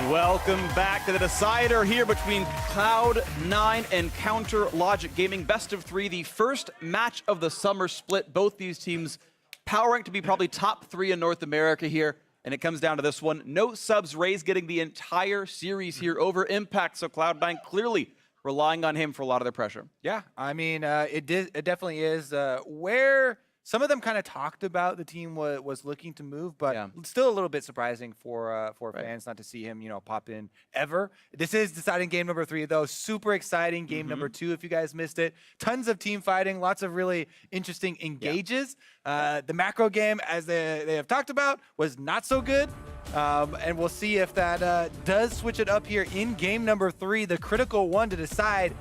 Welcome back to the decider here between Cloud9 and Counter Logic Gaming. Best of 3, the first match of the summer split. Both these teams powering to be probably top 3 in North America here. And it comes down to this one. No subs. Raze getting the entire series here over Impact. So Cloud9 clearly relying on him for a lot of their pressure. Yeah, I mean, it definitely is where some of them kind of talked about the team was looking to move, but still a little bit surprising for fans not to see him, pop in ever. This is deciding game number 3, though. Super exciting game number 2. If you guys missed it, tons of team fighting, lots of really interesting engages. The macro game, as they have talked about, was not so good. And we'll see if that does switch it up here in game number 3, the critical one to decide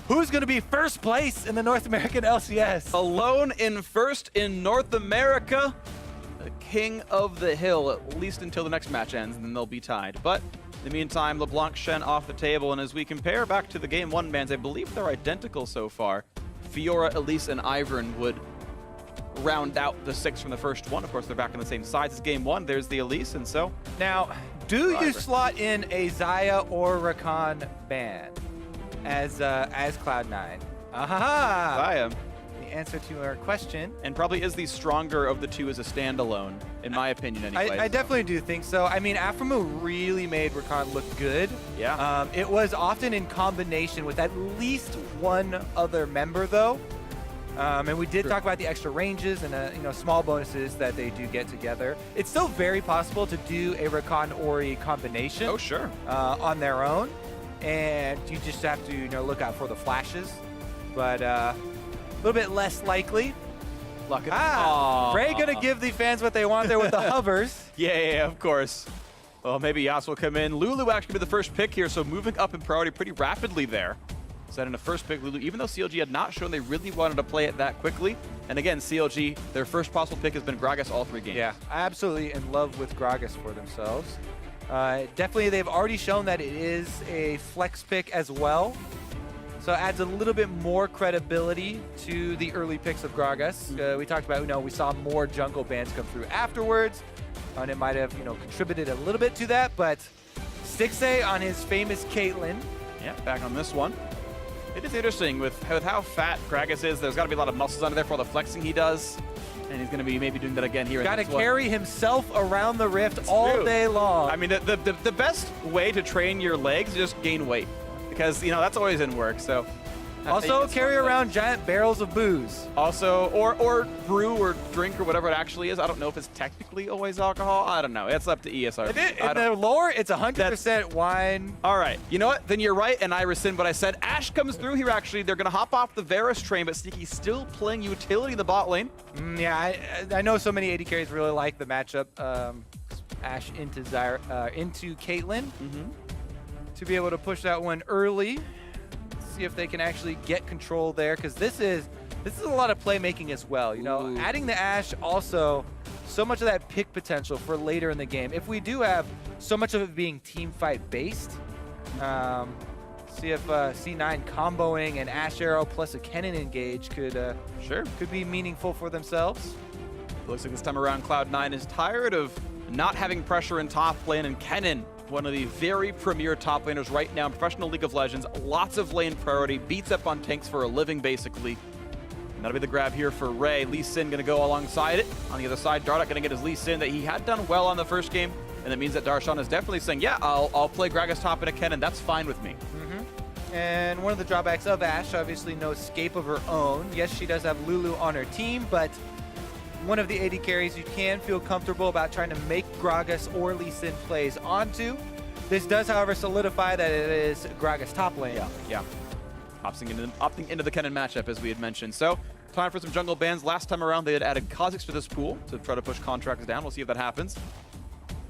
who's going to be first place in the North American LCS. Alone in first in North America, the king of the hill, at least until the next match ends, and then they'll be tied. But in the meantime, LeBlanc, Shen off the table, and as we compare back to the game 1 bans, I believe they're identical so far. Fiora, Elise, and Ivern would round out the 6 from the first one. Of course, they're back on the same sides as game 1. There's the Elise, and so now, do you slot in a Xayah or Rakan ban as Cloud9? Xayah. The answer to our question. And probably is the stronger of the 2 as a standalone, in my opinion anyway. I definitely do think so. I mean, Aphromoo really made Rakan look good. Yeah. It was often in combination with at least one other member, though. And we did talk about the extra ranges and small bonuses that they do get together. It's still very possible to do a Rakan Ori combination. Oh, sure. On their own, and you just have to look out for the flashes, but a little bit less likely. Look at Ray gonna give the fans what they want there with the hovers. Yeah, of course. Well, maybe Yas will come in. Lulu actually be the first pick here, so moving up in priority pretty rapidly there. Set in a first pick, Lulu, even though CLG had not shown they really wanted to play it that quickly. And again, CLG, their first possible pick has been Gragas all 3 games. Yeah, absolutely in love with Gragas for themselves. Definitely, they've already shown that it is a flex pick as well. So it adds a little bit more credibility to the early picks of Gragas. We talked about, we saw more jungle bans come through afterwards. And it might have, contributed a little bit to that, but Stixxay on his famous Caitlyn. Yeah, back on this one. It is interesting with how fat Gragas is. There's got to be a lot of muscles under there for all the flexing he does. And he's going to be maybe doing that again here. Got to carry himself around the rift all day long. I mean, the best way to train your legs is just gain weight. Because, that's always in work, so. Also, carry around giant barrels of booze. Also, or brew or drink or whatever it actually is. I don't know if it's technically always alcohol. I don't know. It's up to ESR. In the lore, it's 100% wine. All right. You know what? Then you're right, and I rescind what I said. Ashe comes through here, actually. They're going to hop off the Varus train, but Sneaky's still playing utility in the bot lane. Yeah, I know so many AD carries really like the matchup. Ashe into Caitlyn. To be able to push that one early. See if they can actually get control there, because this is a lot of playmaking as well. Adding the Ashe also so much of that pick potential for later in the game. If we do have so much of it being team fight based, see if C9 comboing an Ashe Arrow plus a Kennen engage could be meaningful for themselves. Looks like this time around Cloud9 is tired of not having pressure in top lane, and Kennen, one of the very premier top laners right now in professional League of Legends. Lots of lane priority, beats up on tanks for a living, basically. And that'll be the grab here for Ray. Lee Sin going to go alongside it. On the other side, Dardoch going to get his Lee Sin that he had done well on the first game. And that means that Darshan is definitely saying, yeah, I'll play Gragas top and a Kennen. That's fine with me. And one of the drawbacks of Ashe, obviously no escape of her own. Yes, she does have Lulu on her team, but one of the AD carries you can feel comfortable about trying to make Gragas or Lee Sin plays onto. This does, however, solidify that it is Gragas top lane. Yeah. Opting into the Kennen matchup, as we had mentioned. So, time for some jungle bans. Last time around, they had added Kha'Zix to this pool to try to push contracts down. We'll see if that happens.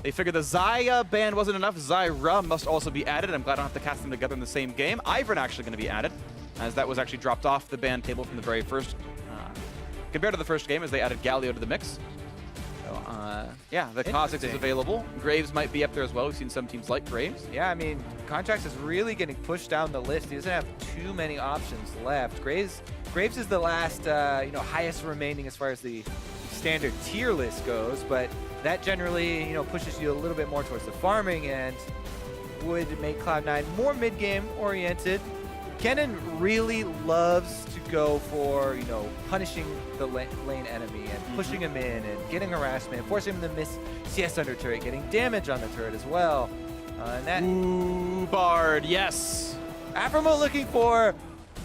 They figured the Xayah ban wasn't enough. Zyra must also be added. I'm glad I don't have to cast them together in the same game. Ivern actually going to be added, as that was actually dropped off the ban table from the very first compared to the first game, as they added Galio to the mix. So, yeah, the Kha'Zix is available. Graves might be up there as well. We've seen some teams like Graves. Yeah, I mean, Contracts is really getting pushed down the list. He doesn't have too many options left. Graves is the last, highest remaining as far as the standard tier list goes, but that generally, pushes you a little bit more towards the farming end. would make Cloud9 more mid-game oriented. Kennen really loves to go for, you know, punishing the lane enemy and pushing him in and getting harassment, forcing him to miss CS under turret, getting damage on the turret as well. And that Ooh, Bard, yes. Aphromo looking for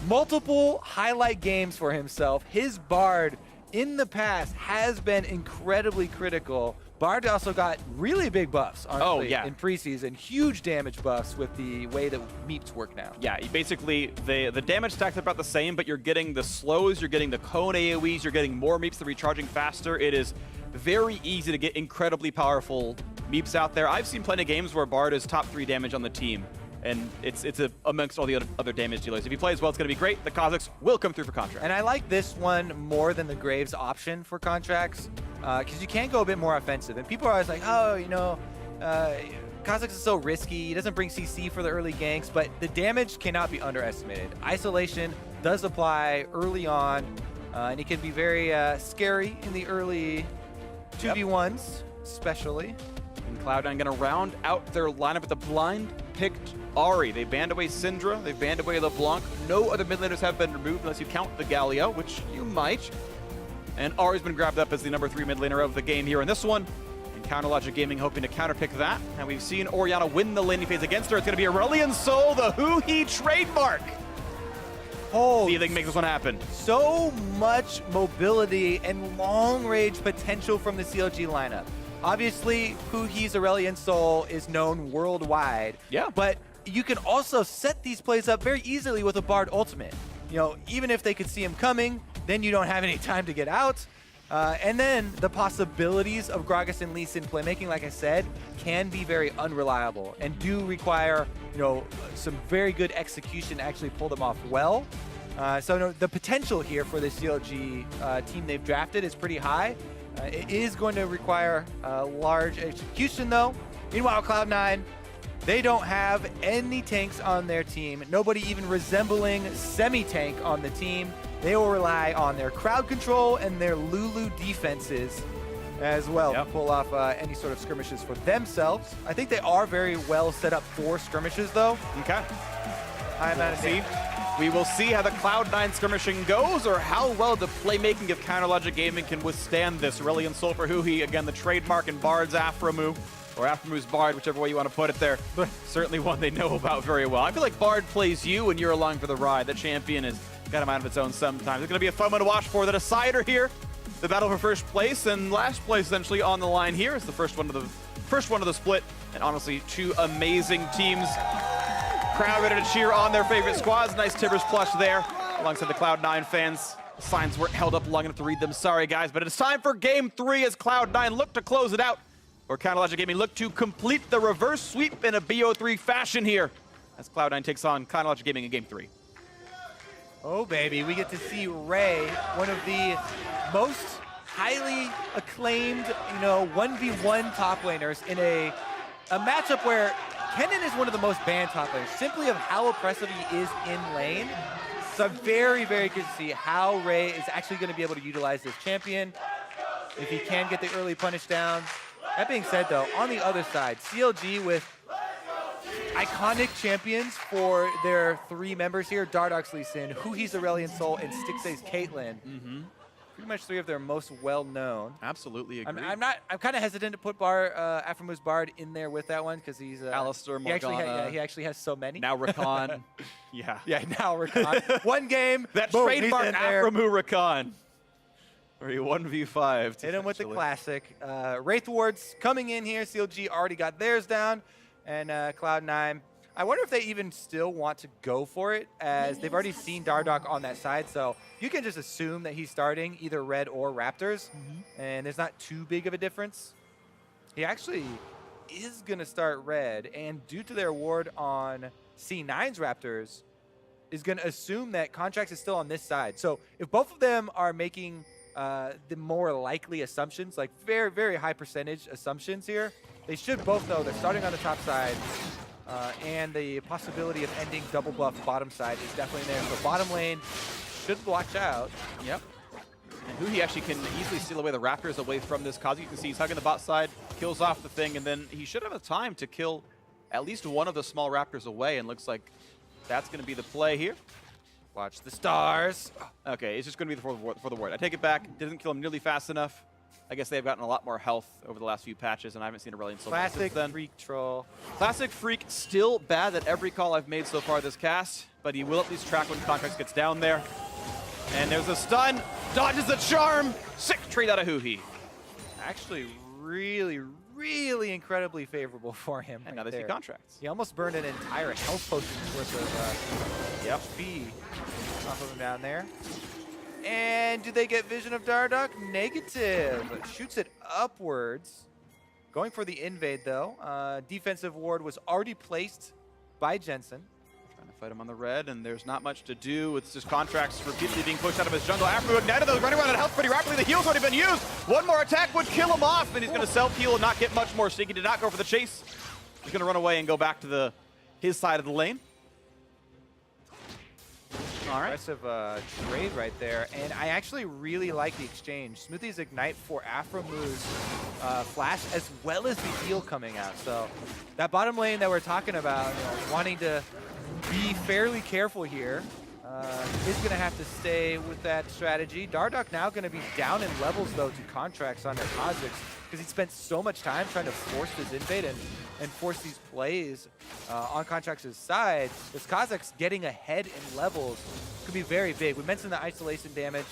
multiple highlight games for himself. His Bard in the past has been incredibly critical. Bard also got really big buffs, honestly, in preseason. Huge damage buffs with the way that meeps work now. Yeah, basically, the damage stack's about the same, but you're getting the slows, you're getting the cone AoEs, you're getting more meeps that are recharging faster. It is very easy to get incredibly powerful meeps out there. I've seen plenty of games where Bard is top 3 damage on the team, and it's amongst all the other damage dealers. If he plays well, it's going to be great. The Kazakhs will come through for Contract. And I like this one more than the Graves option for Contracts, because you can go a bit more offensive. And people are always like, oh, you know, Kazakhs is so risky. He doesn't bring CC for the early ganks, but the damage cannot be underestimated. Isolation does apply early on, and it can be very scary in the early 2v1s, especially. And Cloud9 going to round out their lineup with the blind picked Ahri. They banned away Syndra, they banned away LeBlanc. No other mid laners have been removed unless you count the Galio, which you might. And Ahri's been grabbed up as the number 3 mid laner of the game here in this one. And CLG Gaming hoping to counterpick that. And we've seen Orianna win the laning phase against her. It's going to be Aurelion Sol, the Hoo-Hee trademark. See if they can make this one happen. So much mobility and long-range potential from the CLG lineup. Obviously, Hoo-Hee's Aurelion Sol is known worldwide. Yeah. But you can also set these plays up very easily with a Bard ultimate. You know, even if they could see him coming, then you don't have any time to get out. And then the possibilities of Gragas and Lee Sin playmaking, like I said, can be very unreliable and do require, you know, some very good execution to actually pull them off well. So no, the potential here for the CLG team they've drafted is pretty high. It is going to require large execution, though. Meanwhile, Cloud9, they don't have any tanks on their team. Nobody even resembling semi-tank on the team. They will rely on their crowd control and their Lulu defenses as well to pull off any sort of skirmishes for themselves. I think they are very well set up for skirmishes, though. Okay. I'm out of see. We will see how the Cloud9 skirmishing goes, or how well the playmaking of CLG Gaming can withstand this. Aurelion Sol for Hoo-Hee, again, the trademark in Bard's Aphromoo, or Aphromu's Bard, whichever way you want to put it there. But certainly one they know about very well. I feel like Bard plays you and you're along for the ride. The champion has got him out of its own sometimes. It's going to be a fun one to watch for the decider here. The battle for first place and last place essentially on the line here. It's the first one of the split, and honestly, 2 amazing teams. Crowd ready to cheer on their favorite squads. Nice Tibbers plush there alongside the Cloud9 fans. The signs weren't held up long enough to read them. Sorry, guys, but it's time for Game 3 as Cloud9 look to close it out, or CLG Gaming look to complete the reverse sweep in a BO3 fashion here as Cloud9 takes on CLG Gaming in Game 3. Oh, baby, we get to see Ray, one of the most highly acclaimed, you know, 1v1 top laners in a matchup where Kennen is one of the most banned top laners, simply of how oppressive he is in lane. So I'm very, very good to see how Ray is actually going to be able to utilize this champion if he can get the early punish down. That being said, though, on the other side, CLG with iconic champions for their 3 members here: Dardox Lee Sin, Hoo-Hee's Aurelion Sol, and Stixxay's Caitlyn. Pretty much 3 of their most well-known. Absolutely agree. I'm kind of hesitant to put Aphromu's Bard in there with that one because he's Alistair, Morgana. He actually has so many. Now Rakan. Yeah, now Rakan. One game. That boom, trademark Aphromu Rakan. Or he 1v5. Hit him with the classic. Wraith Wards coming in here. CLG already got theirs down. And Cloud9, I wonder if they even still want to go for it, as they've already seen Dardoch on that side. So you can just assume that he's starting either Red or Raptors, and there's not too big of a difference. He actually is going to start Red, and due to their award on C9's Raptors, is going to assume that Contracts is still on this side. So if both of them are making the more likely assumptions, like very, very high percentage assumptions here, they should both know they're starting on the top side, and the possibility of ending double buff bottom side is definitely there. So bottom lane should watch out. Yep. And Hoo-Hee actually can easily steal away the Raptors away from this Kazi. You can see he's hugging the bot side, kills off the thing, and then he should have the time to kill at least one of the small raptors away, and looks like that's going to be the play here. Watch the stars. Okay, it's just going to be for the ward. I take it back. Didn't kill him nearly fast enough. I guess they've gotten a lot more health over the last few patches, and I haven't seen Aurelion so much since then. Classic Freak troll. Classic Freak, still bad at every call I've made so far this cast, but he will at least track when Contracts gets down there. And there's a stun. Dodges the charm. Sick trade out of Huhi. Actually, really incredibly favorable for him. And right now they there. see Contracts. He almost burned an entire health potion's worth of HP off of him down there. And do they get vision of Dardoch? Negative. Shoots it upwards. Going for the invade, though. Defensive ward was already placed by Jensen. Trying to fight him on the red, and there's not much to do. It's just Contracts repeatedly being pushed out of his jungle. After ignited, though, running around out of health pretty rapidly. The heal's already been used. One more attack would kill him off, and he's going to self-heal and not get much more. Sneaky did not go for the chase. He's going to run away and go back to his side of the lane. All right. Impressive trade right there. And I actually really like the exchange. Smoothie's Ignite for Aframu's flash as well as the heal coming out. So that bottom lane that we're talking about, wanting to be fairly careful here, is going to have to stay with that strategy. Dardoch now going to be down in levels, though, to Contracts on their Kha'Zix because he spent so much time trying to force this invade and force these plays on Contracts' side. This Kha'Zix getting ahead in levels could be very big. We mentioned the isolation damage.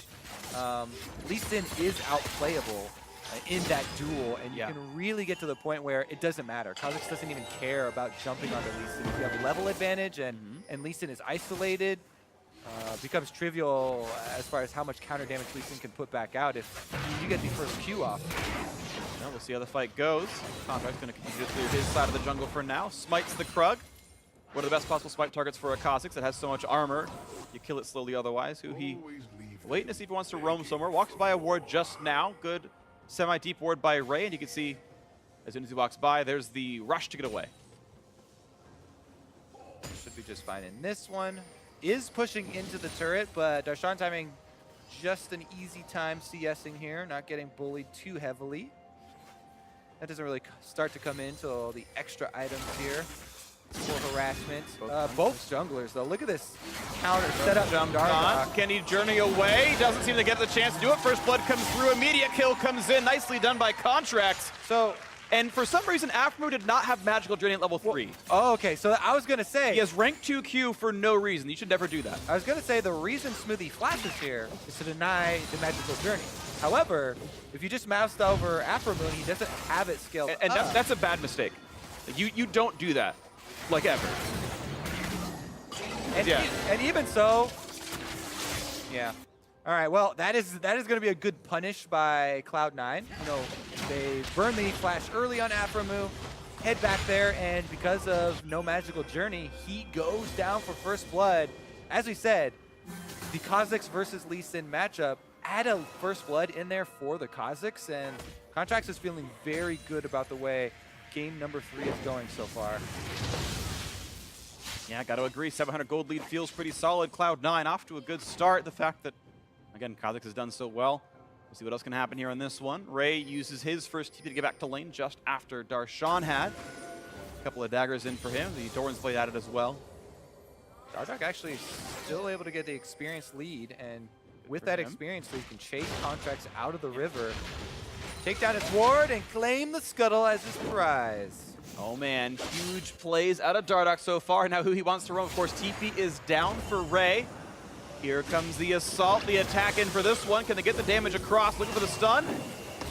Lee Sin is outplayable in that duel, and you can really get to the point where it doesn't matter. Kha'Zix doesn't even care about jumping onto Lee Sin. If you have level advantage and Lee Sin is isolated, becomes trivial as far as how much counter damage Lee Sin can put back out if you get the first Q off. Well, we'll see how the fight goes. Contract's going to continue to clear his side of the jungle for now. Smites the Krug. One of the best possible smite targets for a Kha'Zix that has so much armor. You kill it slowly otherwise. Huhi waiting to see if he wants to roam somewhere. Walks by a ward just now. Good semi-deep ward by Ray, and you can see as soon as he walks by, there's the rush to get away. Should be just fine in this one. Is pushing into the turret, but Darshan timing just an easy time CSing here, not getting bullied too heavily. That doesn't really start to come in until the extra items here for harassment. Both junglers, though. Look at this counter set up. Can he journey away? Doesn't seem to get the chance to do it. First blood comes through. Immediate kill comes in. Nicely done by Contracts. And for some reason, Aframu did not have magical journey at level 3. Oh, okay. So I was going to say... He has rank 2 Q for no reason. You should never do that. I was going to say the reason Smoothie flashes here is to deny the magical journey. However, if you just moused over Aframu, he doesn't have it scaled and up. that's a bad mistake. You don't do that, like ever. And even so... Yeah. All right, well, that is going to be a good punish by Cloud9. They burn the flash early on Aframu, head back there, and because of no magical journey, he goes down for first blood. As we said, the Kha'Zix versus Lee Sin matchup, add a first blood in there for the Kha'Zix, and Contracts is feeling very good about the way game number 3 is going so far. Yeah, got to agree. 700 gold lead feels pretty solid. Cloud9 off to a good start. The fact that, again, Kha'Zix has done so well. We'll see what else can happen here on this one. Ray uses his first TP to get back to lane just after Darshan had. A couple of daggers in for him. The Doran's blade added as well. Dardoch actually still able to get the experience lead, and with that experience lead, can chase Contracts out of the river, take down its ward, and claim the scuttle as his prize. Oh man, huge plays out of Dardoch so far. Now who he wants to roam, of course, TP is down for Ray. Here comes the assault, the attack in for this one. Can they get the damage across? Looking for the stun.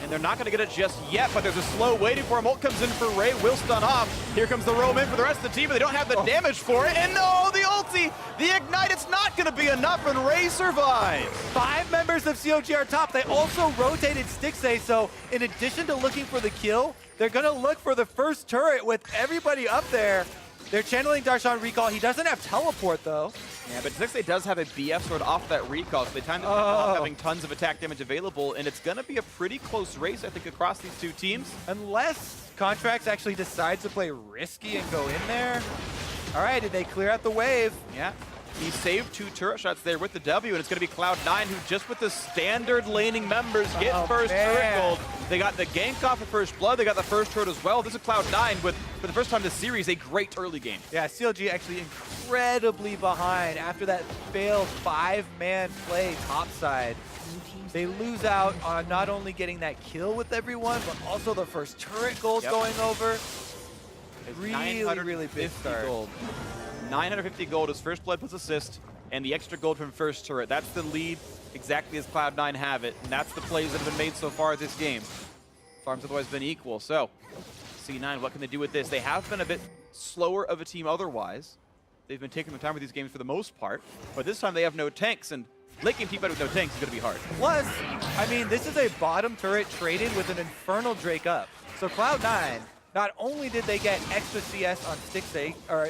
And they're not going to get it just yet, but there's a slow waiting for him. Ult comes in for Ray, will stun off. Here comes the roam in for the rest of the team, but they don't have the damage for it. And no, the ulti, the ignite, it's not going to be enough, and Ray survives. 5 members of CLG are top. They also rotated Stixay, so in addition to looking for the kill, they're going to look for the first turret with everybody up there. They're channeling Darshan recall. He doesn't have teleport, though. Yeah, but Stixay does have a BF sword off that recall, so they time it off having tons of attack damage available, and it's going to be a pretty close race, I think, across these two teams. Unless Contracts actually decide to play risky and go in there. All right, did they clear out the wave? Yeah. He saved 2 turret shots there with the W, and it's going to be Cloud9 who just with the standard laning members get first turret gold. They got the gank off of first blood. They got the first turret as well. This is Cloud9 with, for the first time this series, a great early game. Yeah, CLG actually incredibly behind after that failed 5-man play topside. They lose out on not only getting that kill with everyone, but also the first turret gold going over. Really big start. Gold. 950 gold as first blood plus assist, and the extra gold from first turret. That's the lead exactly as Cloud9 have it, and that's the plays that have been made so far this game. Farms have always been equal, so C9, what can they do with this? They have been a bit slower of a team otherwise. They've been taking their time with these games for the most part, but this time they have no tanks, and late game team fight with no tanks is going to be hard. Plus, I mean, this is a bottom turret traded with an Infernal Drake up. So Cloud9, not only did they get extra CS on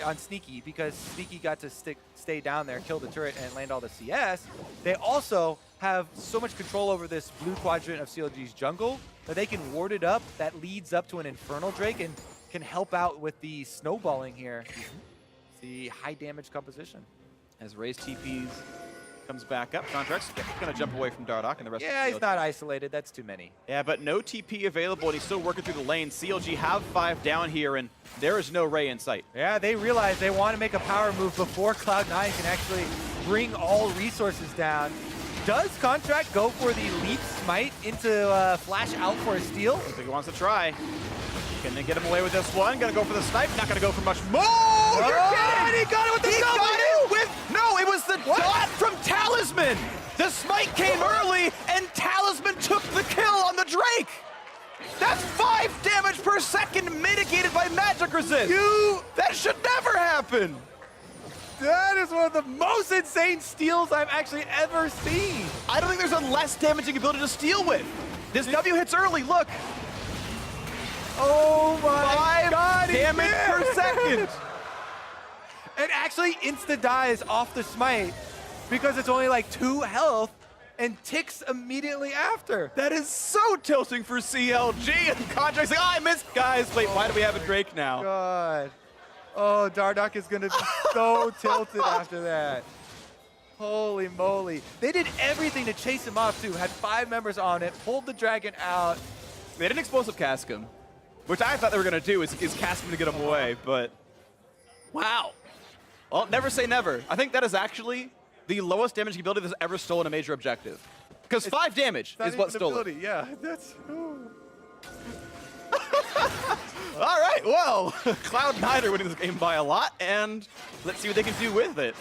on Sneaky because Sneaky got to stay down there, kill the turret, and land all the CS, they also have so much control over this blue quadrant of CLG's jungle that they can ward it up. That leads up to an Infernal Drake and can help out with the snowballing here. The high damage composition. As Ray's TPs comes back up, Contract's going to jump away from Dardoch and the rest of the Yeah, he's not isolated. That's too many. Yeah, but no TP available, and he's still working through the lane. CLG have 5 down here, and there is no Ray in sight. Yeah, they realize they want to make a power move before Cloud9 can actually bring all resources down. Does Contract go for the leap smite into flash out for a steal? I think he wants to try. Can they get him away with this one? Gonna go for the snipe, not gonna go for much more. You're kidding! He got it with the No, it was the dot from Talisman! The smite came early, and Talisman took the kill on the Drake! That's 5 damage per second mitigated by magic resist! That should never happen! That is one of the most insane steals I've actually ever seen. I don't think there's a less damaging ability to steal with. This W hits early, look! Oh my God, damage per second! It actually insta-dies off the smite because it's only like 2 health and ticks immediately after. That is so tilting for CLG, and Contract's like, oh, I missed, guys. Wait, why do we have a Drake now? God. Oh, Dardoch is gonna be so tilted after that. Holy moly. They did everything to chase him off too. Had 5 members on it, pulled the dragon out. They didn't explosive cask him, which I thought they were gonna do is cask him to get him away, but wow. Well, never say never. I think that is actually the lowest damage ability that's ever stolen a major objective. Because 5 damage is what stole it. Yeah, that's... Ooh. All right, well, Cloud9 are winning this game by a lot, and let's see what they can do with it.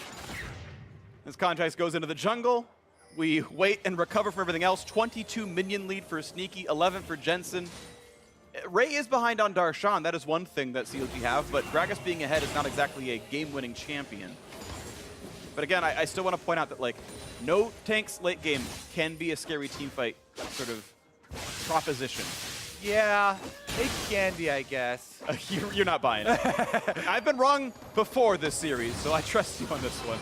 As Contracts goes into the jungle, we wait and recover from everything else. 22 minion lead for Sneaky, 11 for Jensen. Ray is behind on Darshan. That is one thing that CLG have, but Gragas being ahead is not exactly a game-winning champion. But again, I still want to point out that, like, no tanks late game can be a scary teamfight sort of proposition. Yeah, it can be, I guess. You're not buying it. I've been wrong before this series, so I trust you on this one.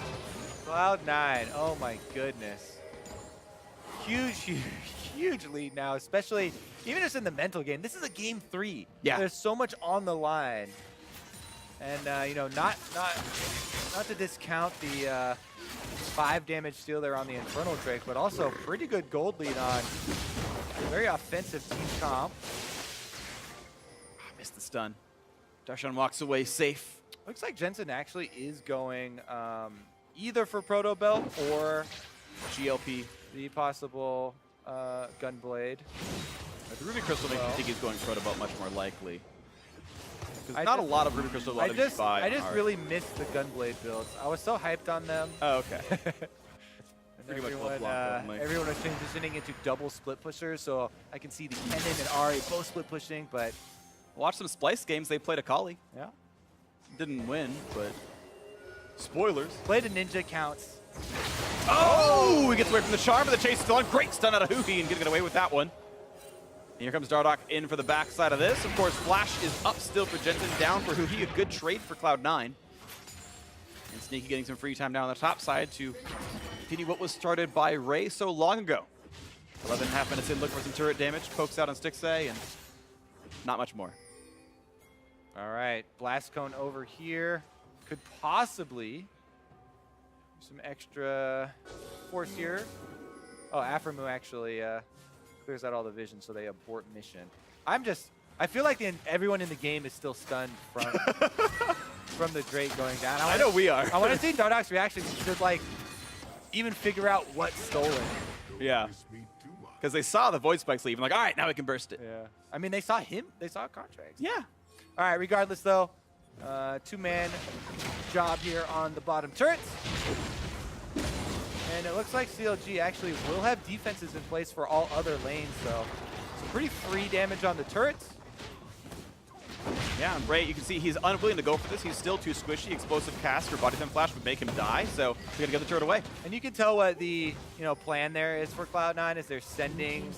Cloud9, oh my goodness. Huge lead now, especially even just in the mental game. This is a game 3. Yeah. There's so much on the line. And, you know, not to discount the 5 damage steal there on the Infernal Drake, but also pretty good gold lead on a very offensive team comp. Missed the stun. Darshan walks away safe. Looks like Jensen actually is going either for Proto Belt or GLP. The possible Gunblade. The Ruby Crystal makes me think he's going Proto Belt much more likely. Because Not a lot of Ruby Crystal I just really missed the Gunblade builds. I was so hyped on them. Oh, okay. Everyone was transitioning into double split pushers, so I can see the Kennen and Ahri both split pushing, but... Watch some Splice games. They played Akali. Yeah. Didn't win, but... Spoilers. Played a ninja counts. Oh! He gets away from the charm, but the chase is still on. Great stun out of Huhi and getting away with that one. And here comes Dardoch in for the backside of this. Of course, Flash is up still for Jensen, down for Huhi. A good trade for Cloud9. And Sneaky getting some free time down on the top side to continue what was started by Ray so long ago. 11.5 minutes in, looking for some turret damage. Pokes out on Stixay, and not much more. All right, Blast Cone over here. Could possibly Some extra force here. Oh, Aframu actually clears out all the vision, so they abort mission. I feel like everyone in the game is still stunned from the Drake going down. I know we are. I want to see Dardoch's reaction to like even figure out what's stolen. Yeah. Because they saw the void spikes leave and like, all right, now we can burst it. Yeah. I mean, they saw him. They saw contracts. Yeah. All right. Regardless, though, two-man job here on the bottom turrets. And it looks like CLG actually will have defenses in place for all other lanes, so some pretty free damage on the turrets. Yeah, and Bray, you can see he's unwilling to go for this. He's still too squishy. Explosive cast or body slam flash would make him die, so we gotta get the turret away. And you can tell what the plan there is for Cloud9 is they're sending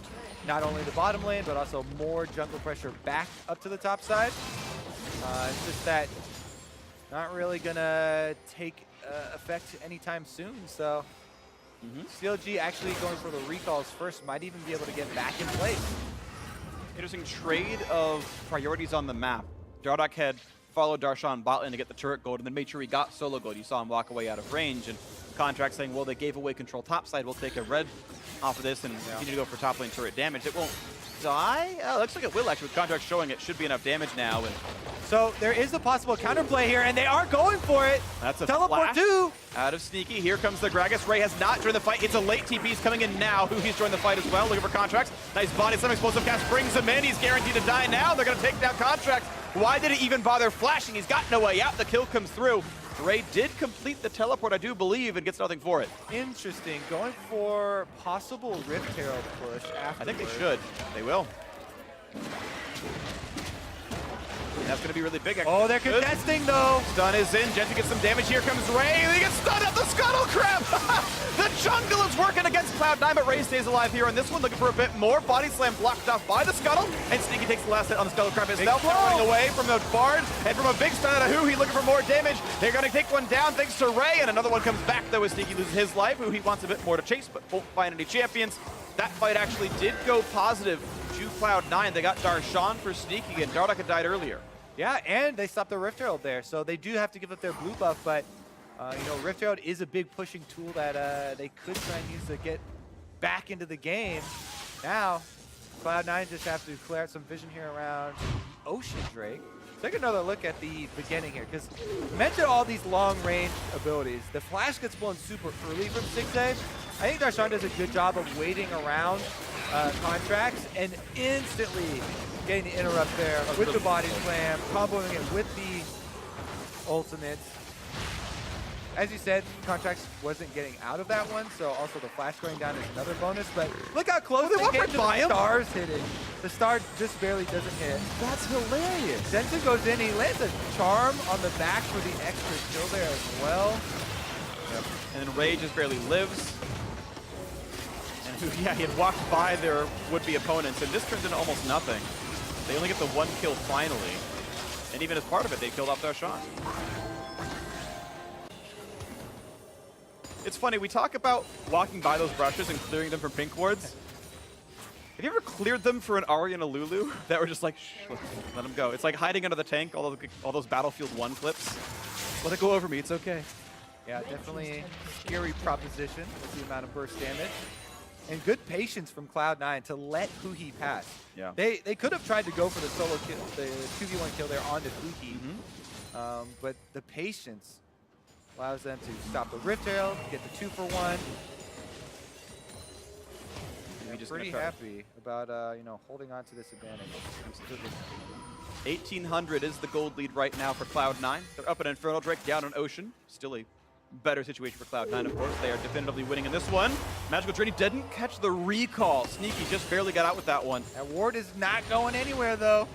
not only the bottom lane, but also more jungle pressure back up to the top side. It's just that not really gonna take effect anytime soon, so CLG actually going for the recalls first might even be able to get back in place. Interesting trade of priorities on the map. Dardoch had followed Darshan bot lane to get the turret gold and then made sure he got solo gold. You saw him walk away out of range, and Contract saying, well, they gave away control topside. We'll take a red off of this and continue to go for top lane turret damage. It won't die. Looks like it will actually. With Contract showing it should be enough damage now. And so there is a possible counterplay here, and they are going for it. That's a teleport flash too. Out of Sneaky. Here comes the Gragas. Ray has not joined the fight. It's a late TP. He's coming in now. He's joined the fight as well. Looking for Contracts. Nice body slam. Explosive cast brings him in. He's guaranteed to die now. They're going to take down Contracts. Why did he even bother flashing? He's got no way out. The kill comes through. Ray did complete the teleport, I do believe, and gets nothing for it. Interesting. Going for possible Rift Herald push after. I think they should. They will. And that's going to be really big. Oh, they're contesting, though. Stun is in. Jensen gets some damage. Here comes Ray. He gets stunned at the Scuttle Crab. The jungle is working against Cloud9, but Ray stays alive here on this one, looking for a bit more. Body slam blocked off by the Scuttle, and Sneaky takes the last hit on the Scuttle Crab himself. Running away from the Bard, and from a big stun at a Who, he's looking for more damage. They're going to take one down thanks to Ray, and another one comes back, though, as Sneaky loses his life. Who he wants a bit more to chase, but won't find any champions. That fight actually did go positive to Cloud9. They got Darshan for Sneaky, and Dardoch had died earlier. Yeah, and they stopped the Rift Herald there, so they do have to give up their blue buff, but Rift Herald is a big pushing tool that they could try and use to get back into the game. Now, Cloud9 just have to clear out some vision here around Ocean Drake. Take another look at the beginning here, because mention all these long-range abilities. The flash gets blown super early from 6A. I think Darshan does a good job of waiting around Contracts and instantly getting the interrupt there with the body slam, comboing it with the ultimates. As you said, Contracts wasn't getting out of that one, so also the flash going down is another bonus, but look how close they came to the stars hitting. The star just barely doesn't hit. That's hilarious. Jensen goes in, he lands a charm on the back for the extra kill there as well. Yep. And then Ray just barely lives. And yeah, he had walked by their would-be opponents, and this turns into almost nothing. They only get the one kill finally, and even as part of it, they killed off Darshan. It's funny, we talk about walking by those brushes and clearing them from pink wards. Have you ever cleared them for an Ahri and a Lulu that were just like, shh, let them go? It's like hiding under the tank, all those Battlefield 1 clips. Let it go over me, it's okay. Yeah, definitely a scary proposition with the amount of burst damage. And good patience from Cloud9 to let Huhi pass. Yeah. They could have tried to go for the solo kill, the 2v1 kill there onto Huhi, but the patience allows them to stop the Rift Herald, get the 2-for-1. Yeah, pretty happy about holding on to this advantage. 1,800 is the gold lead right now for Cloud9. They're up an Infernal Drake, down on Ocean. Still a better situation for Cloud9, of course. They are definitively winning in this one. Magical Trinity didn't catch the recall. Sneaky just barely got out with that one. That ward is not going anywhere, though.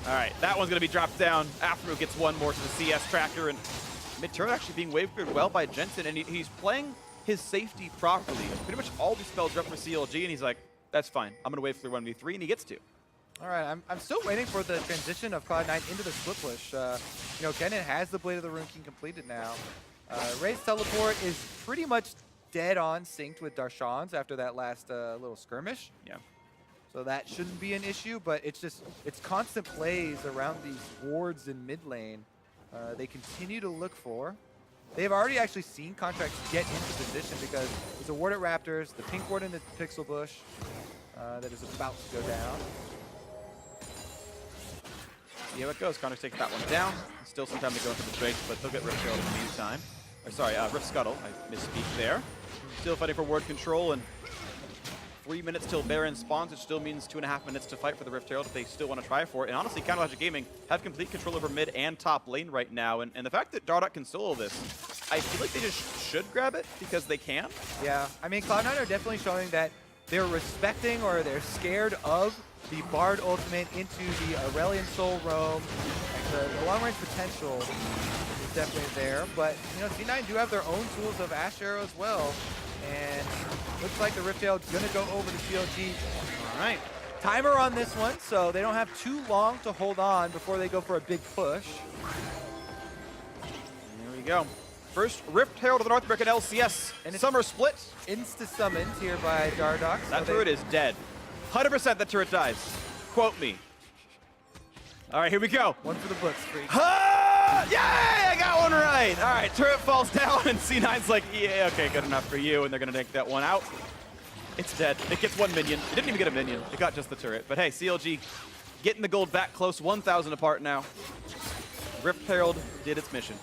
All right, that one's going to be dropped down. Afro gets one more to the CS tracker, and mid-turn actually being wave cleared well by Jensen, and he's playing his safety properly. Pretty much all these spells are up for CLG, and he's like, that's fine. I'm going to wave clear 1v3, and he gets to. All right, I'm still waiting for the transition of Cloud9 into the split push. Kennen has the Blade of the Rune King completed now. Ray's teleport is pretty much dead on synced with Darshan's after that last little skirmish. Yeah. So that shouldn't be an issue, but it's constant plays around these wards in mid lane. They continue to look for. they've already actually seen Contracts get into position because there's a ward at Raptors, the pink ward in the Pixel Bush that is about to go down. See how it goes. Contracts takes that one down. Still some time to go into the Drake, but they'll get Rift Herald in the meantime. Or sorry, Rift Scuttle. I misspeak there. Still fighting for ward control, and 3 minutes till Baron spawns, which still means 2.5 minutes to fight for the Rift Herald if they still want to try for it. And honestly, CLG Gaming have complete control over mid and top lane right now. And the fact that Dardoch can solo this, I feel like they just should grab it because they can. Yeah, I mean, Cloud9 are definitely showing that they're respecting or they're scared of the Bard ultimate into the Aurelion Soul Roam. Like the long-range potential is definitely there. But, you know, C9 do have their own tools of Ash Arrow as well. And looks like the Rift Herald's going to go over to CLG. All right. Timer on this one, so they don't have too long to hold on before they go for a big push. Here we go. First Rift Herald of the North American LCS. And summer split. Insta-summoned here by Dardoch. That turret is dead. 100% that turret dies. Quote me. All right, here we go. One for the books, Freak. Yay! I got one right. All right, turret falls down, and C9's like, yeah, okay, good enough for you, and they're going to take that one out. It's dead. It gets one minion. It didn't even get a minion. It got just the turret. But hey, CLG getting the gold back close, 1,000 apart now. Rift Herald did its mission.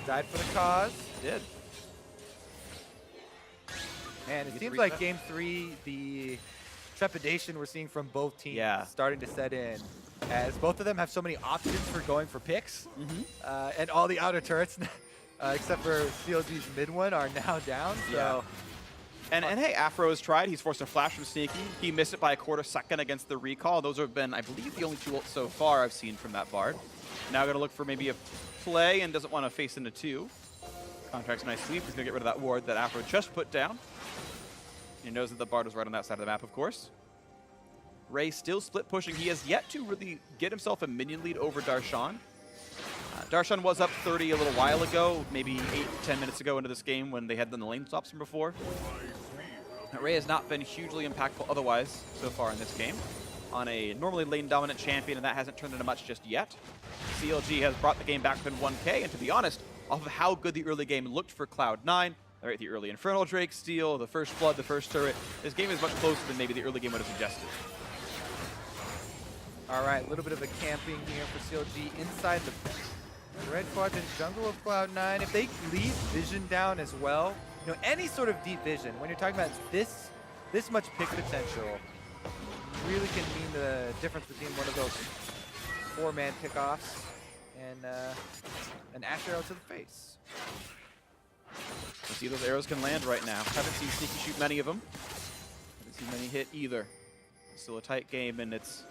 Died for the cause. Did. And it seems like Game 3, the trepidation we're seeing from both teams is starting to set in, as both of them have so many options for going for picks, and all the outer turrets, except for CLG's mid one, are now down. So, and hey, Afro has tried. He's forced a flash from Sneaky. He missed it by a quarter second against the recall. Those have been, I believe, the only two ults so far I've seen from that Bard. Now going to look for maybe a play and doesn't want to face into two. Contract's nice sweep. He's going to get rid of that ward that Afro just put down. He knows that the Bard was right on that side of the map, of course. Ray still split pushing. He has yet to really get himself a minion lead over Darshan. Darshan was up 30 a little while ago, maybe 8-10 minutes ago into this game when they had done the lane swaps from before. Ray has not been hugely impactful otherwise so far in this game on a normally lane dominant champion, and that hasn't turned into much just yet. CLG has brought the game back within 1K, and to be honest, off of how good the early game looked for Cloud9, right, the early Infernal Drake steal, the first Flood, the first turret, this game is much closer than maybe the early game would have suggested. All right, a little bit of a camping here for CLG inside the red quadrant jungle of Cloud9. If they leave vision down as well, you know, any sort of deep vision, when you're talking about this much pick potential, really can mean the difference between one of those 4-man pickoffs and an Ash Arrow to the face. You see those arrows can land right now. Haven't seen Sneaky shoot many of them. Haven't seen many hit either. It's still a tight game, and it's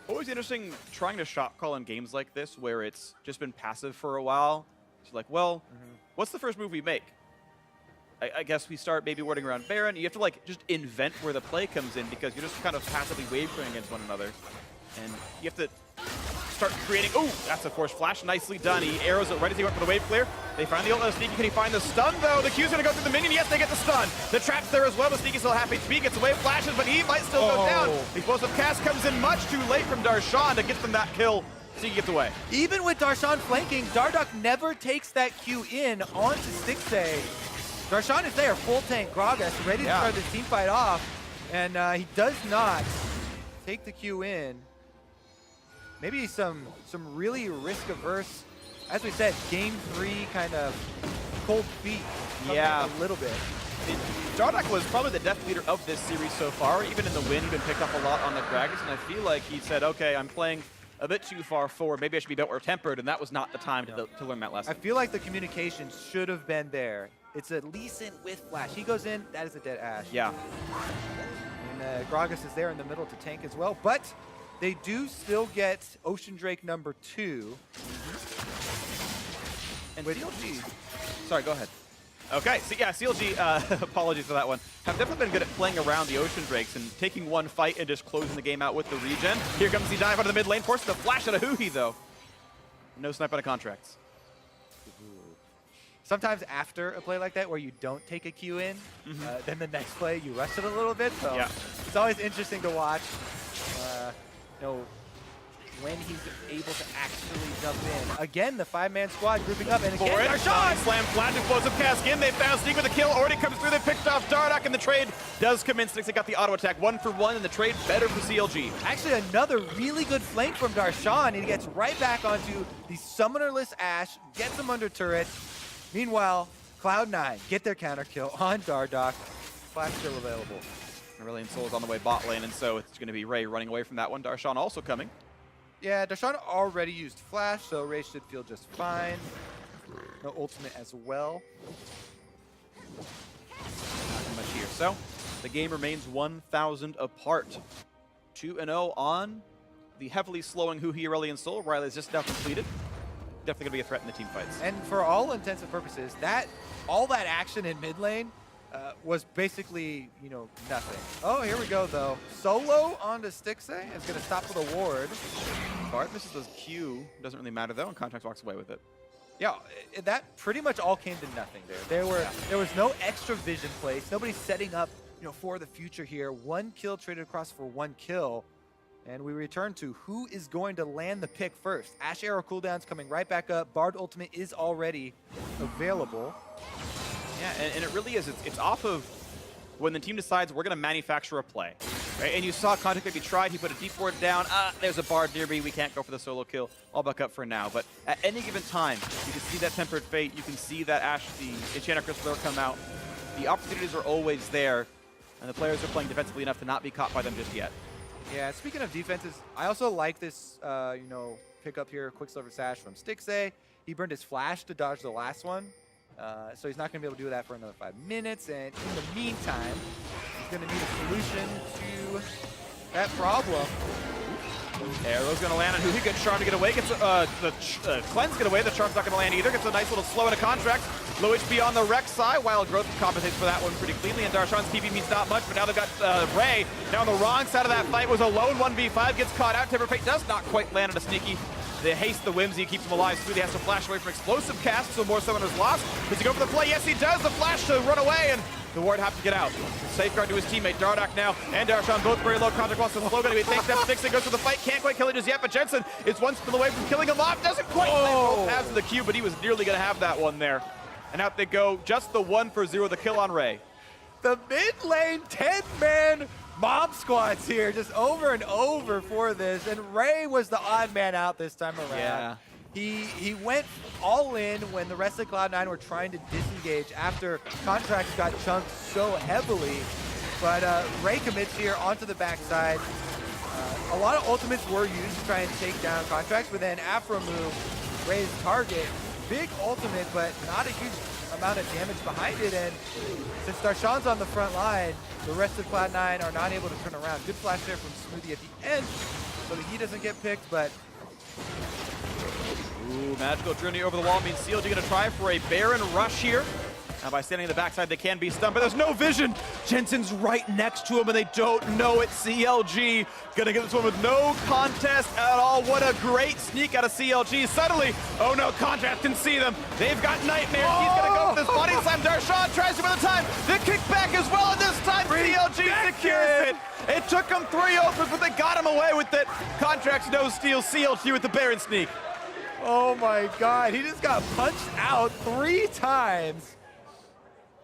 always interesting trying to shot call in games like this where it's just been passive for a while. It's like, well, what's the first move we make? I guess we start maybe warding around Baron. You have to like just invent where the play comes in because you're just kind of passively wave clearing against one another. And you have to start creating. Oh, that's a force flash. Nicely done. He arrows it right as he went for the wave clear. They find the ult of Sneaky. Can he find the stun, though? The Q's going to go through the minion. Yes, they get the stun. The trap's there as well. The Sneaky still half HP. Gets away, flashes, but he might still go down. The explosive cast comes in much too late from Darshan to get them that kill. Sneaky gets away. Even with Darshan flanking, Dardoch never takes that Q in onto Stixxay. Darshan is there, full tank, Gragas, ready to start this team fight off, and he does not take the Q in. Maybe some really risk-averse, as we said, Game 3 kind of cold feet. A little bit. Dardoch was probably the death leader of this series so far. Even in the win, he's been picked up a lot on the Gragas, and I feel like he said, okay, I'm playing a bit too far forward. Maybe I should be bit more tempered, and that was not the time to learn that lesson. I feel like the communication should have been there. It's a Lee Sin with flash. He goes in, that is a dead Ashe. Yeah. And Gragas is there in the middle to tank as well, but they do still get Ocean Drake number 2. And CLG. Sorry, go ahead. Okay, so yeah, CLG, apologies for that one, have definitely been good at playing around the Ocean Drakes and taking one fight and just closing the game out with the regen. Here comes the dive out of the mid lane, forces the flash out of Huhi, though. No snipe out of contracts. Sometimes after a play like that where you don't take a Q in, then the next play you rush it a little bit. So it's always interesting to watch. You know, when he's able to actually jump in. Again, the 5-man squad grouping up, and again, For it, Darshan! Slam flash, explosive cast in. They found Sneak with a kill. Already comes through. They picked off Dardock, and the trade does come in. Snixie got the auto attack 1-for-1, and the trade better for CLG. Actually, another really good flank from Darshan. He gets right back onto the summonerless Ashe, gets him under turret. Meanwhile, Cloud9 get their counter kill on Dardock. Flash still available. Aurelion Sol is on the way bot lane, and so it's going to be Ray running away from that one. Darshan also coming. Yeah, Darshan already used Flash, so Ray should feel just fine. No ultimate as well. Not much here. So the game remains 1,000 apart. 2-0 on the heavily slowing Huhi Aurelion Sol. Riley's just now completed. Definitely going to be a threat in the team fights. And for all intents and purposes, all that action in mid lane was basically, you know, nothing. Oh, here we go, though. Solo onto Stixxay is going to stop with a ward. Bart misses his Q. Doesn't really matter, though, and Contracts walks away with it. Yeah, that pretty much all came to nothing there. There was no extra vision placed. Nobody setting up, you know, for the future here. 1 kill traded across for 1 kill. And we return to who is going to land the pick first. Ashe Arrow cooldown's coming right back up. Bard ultimate is already available. Yeah, and it really is. It's off of when the team decides we're going to manufacture a play. Right? And you saw Contact maybe tried. He put a deep ward down. There's a Bard near me. We can't go for the solo kill. I'll back up for now. But at any given time, you can see that Tempered Fate. You can see that Ashe, the Enchanter Crystal come out. The opportunities are always there. And the players are playing defensively enough to not be caught by them just yet. Yeah, speaking of defenses, I also like this, you know, pick up here, Quicksilver Sash from Stixxay. He burned his flash to dodge the last one. So he's not going to be able to do that for another 5 minutes. And in the meantime, he's going to need a solution to that problem. Arrow's going to land on who he gets Charm to get away. Gets the Cleanse get away. The Charm's not going to land either. Gets a nice little slow in a contract. Low HP on the Rex side. Wild Growth compensates for that one pretty cleanly. And Darshan's TP means not much, but now they've got Ray. Now on the wrong side of that fight was a lone 1v5. Gets caught out. Tempered Fate does not quite land on a sneaky. They haste the Whimsy, keeps him alive. Smoothie has to flash away from explosive cast, so more summoners lost. Does he go for the play? Yes, he does. The flash to run away, and the ward have to get out. Safeguard to his teammate, Dardock now, and Darshan both very low. Contact wants to slow, going to be takes down Stixxay, goes for the fight, can't quite kill it just yet, but Jensen is one skill away from killing him off. Doesn't quite land both halves of the Q, but he was nearly going to have that one there. And out they go, just the 1-for-0, the kill on Ray. The mid lane 10-man mob squads here, just over and over for this. And Ray was the odd man out this time around. Yeah. He went all in when the rest of Cloud9 were trying to disengage after Contracts got chunked so heavily. But Ray commits here onto the backside. A lot of ultimates were used to try and take down Contracts, but then Afro move, Ray's target, big ultimate, but not a huge amount of damage behind it. And since Darshan's on the front line, the rest of Cloud9 are not able to turn around. Good flash there from Smoothie at the end, so that he doesn't get picked, but... Ooh, magical journey over the wall means CLG going to try for a Baron rush here. Now by standing in the backside, they can be stunned, but there's no vision. Jensen's right next to him, and they don't know it. CLG gonna get this one with no contest at all. What a great sneak out of CLG. Suddenly, oh no, Contrast can see them. They've got Nightmare. He's gonna go for this body slam. Darshan tries to by the time. The kickback as well, and this time CLG secures it. It took them 3 opens, but they got him away with it. Contracts no steal. CLG with the Baron sneak. Oh my God, he just got punched out 3 times.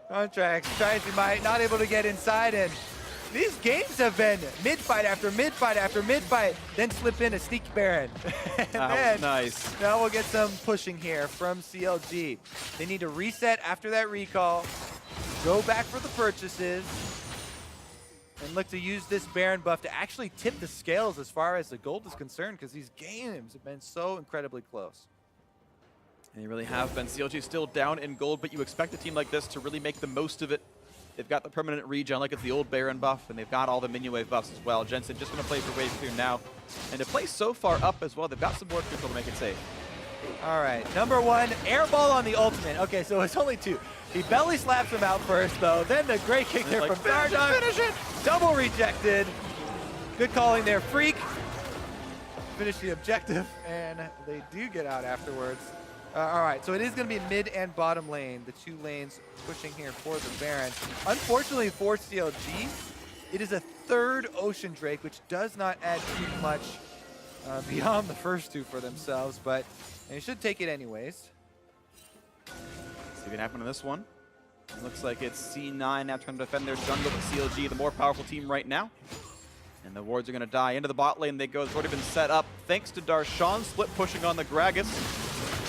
Contracts tries to might, not able to get inside, and these games have been mid-fight after mid-fight after mid-fight, then slip in a sneaky Baron. And that was nice. Now we'll get some pushing here from CLG. They need to reset after that recall, go back for the purchases, and look to use this Baron buff to actually tip the scales as far as the gold is concerned, because these games have been so incredibly close. And they really have been. CLG still down in gold, but you expect a team like this to really make the most of it. They've got the permanent regen like it's the old Baron buff, and they've got all the minion wave buffs as well. Jensen just going to play for wave clear now. And to play so far up as well, they've got some more control to make it safe. All right, number 1, air ball on the ultimate. Okay, so it's only 2. He belly slaps him out first, though. Then the great kick there from Dardock. Finish it! Double rejected. Good calling there, Freak. Finish the objective, and they do get out afterwards. All right, so it is going to be mid and bottom lane, the 2 lanes pushing here for the Baron. Unfortunately for CLG, it is a 3rd Ocean Drake, which does not add too much beyond the first two for themselves, but they should take it anyways. See what can happen on this one. It looks like it's C9 now trying to defend their jungle, but CLG, the more powerful team right now. And the wards are going to die. Into the bot lane they go. It's already been set up thanks to Darshan. Split pushing on the Gragas.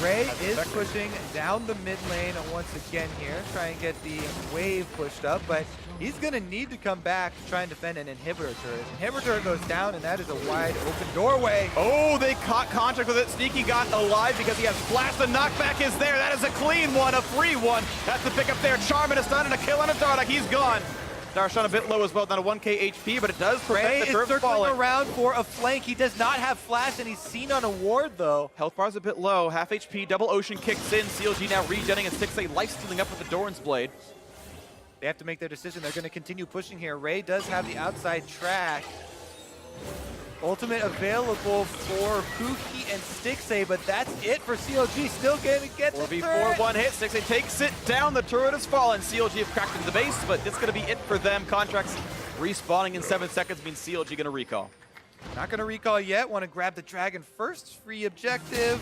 Ray is pushing down the mid lane once again here, try and get the wave pushed up, but he's going to need to come back to try and defend an inhibitor turret. Inhibitor turret goes down, and that is a wide open doorway. Oh, they caught contact with it. Sneaky got alive because he has flash. The knockback is there. That is a clean one, a free one. That's the pick up there. Charmin is done, and a kill on a Dardak. He's gone. Darshan a bit low as well, down to 1k HP, but it does prevent Ray the is turret circling falling. around for a flank. He does not have flash, and he's seen on a ward, though. Health bar's a bit low. Half HP, double ocean kicks in. CLG now regenning, and 6A life stealing up with the Doran's Blade. They have to make their decision. They're going to continue pushing here. Ray does have the outside track. Ultimate available for Pookie and Stixay, but that's it for CLG. Still going to get the 4v4, one hit. Stixay takes it down. The turret has fallen. CLG have cracked into the base, but it's going to be it for them. Contracts respawning in 7 seconds means CLG going to recall. Not going to recall yet. Want to grab the dragon first. Free objective.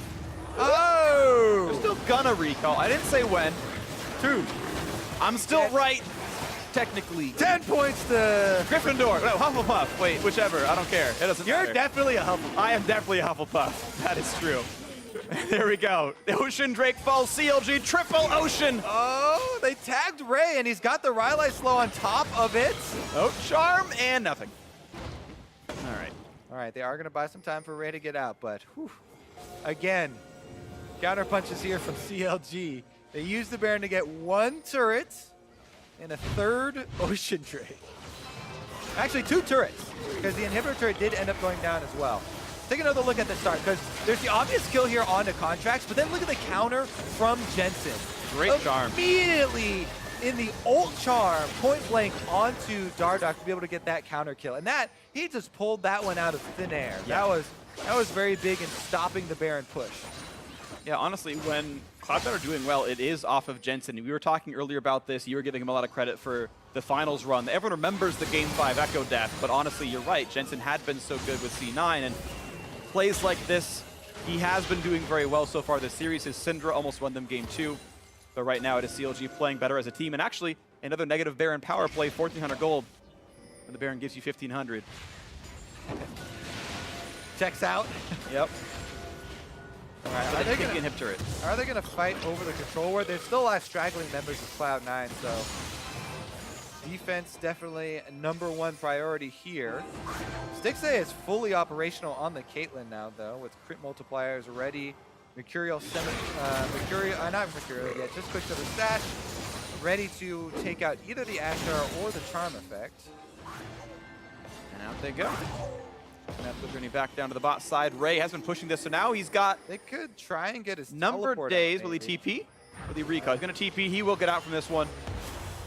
Oh! They're still gonna recall. I didn't say when. 2. I'm still right. Technically. 10 points to Gryffindor. No, Hufflepuff. Wait, whichever. I don't care. It doesn't matter. You're definitely a Hufflepuff. I am definitely a Hufflepuff. That is true. There we go. The Ocean Drake falls. CLG triple Ocean. Oh, they tagged Ray, and he's got the Rylai slow on top of it. Oh, charm and nothing. All right. All right, they are going to buy some time for Ray to get out, but whew, again, counter punches here from CLG. They use the Baron to get 1 turret and a 3rd Ocean Drake. Actually, 2 turrets, because the inhibitor turret did end up going down as well. Take another look at the start, because there's the obvious kill here on the contracts, but then look at the counter from Jensen. Great charm. Immediately in the ult charm, point blank onto Dardak to be able to get that counter kill. And that, he just pulled that one out of thin air. Yeah. That was very big in stopping the Baron push. Yeah, honestly, when Cloud9 are doing well, it is off of Jensen. We were talking earlier about this. You were giving him a lot of credit for the finals run. Everyone remembers the Game 5 Echo death, but honestly, you're right. Jensen had been so good with C9, and plays like this, he has been doing very well so far this series. His Syndra almost won them Game 2, but right now it is CLG playing better as a team. And actually, another negative Baron power play, 1,400 gold, and the Baron gives you 1,500. Checks out. Yep. All right, are they going to hip turret? Are they going to fight over the control ward? There's still a lot of straggling members of Cloud9, so defense definitely -- priority here. Stixay is fully operational on the Caitlyn now, though, with crit multipliers ready. Mercurial, not Mercurial yet, just quick to the stash, ready to take out either the Ashtar or the Charm effect. And out they go. Gonna have to journey back down to the bot side. Ray has been pushing this, so now he's got They could try and get his numbered teleport days. out, Will he maybe. TP? Will he recall? He's gonna TP. He will get out from this one.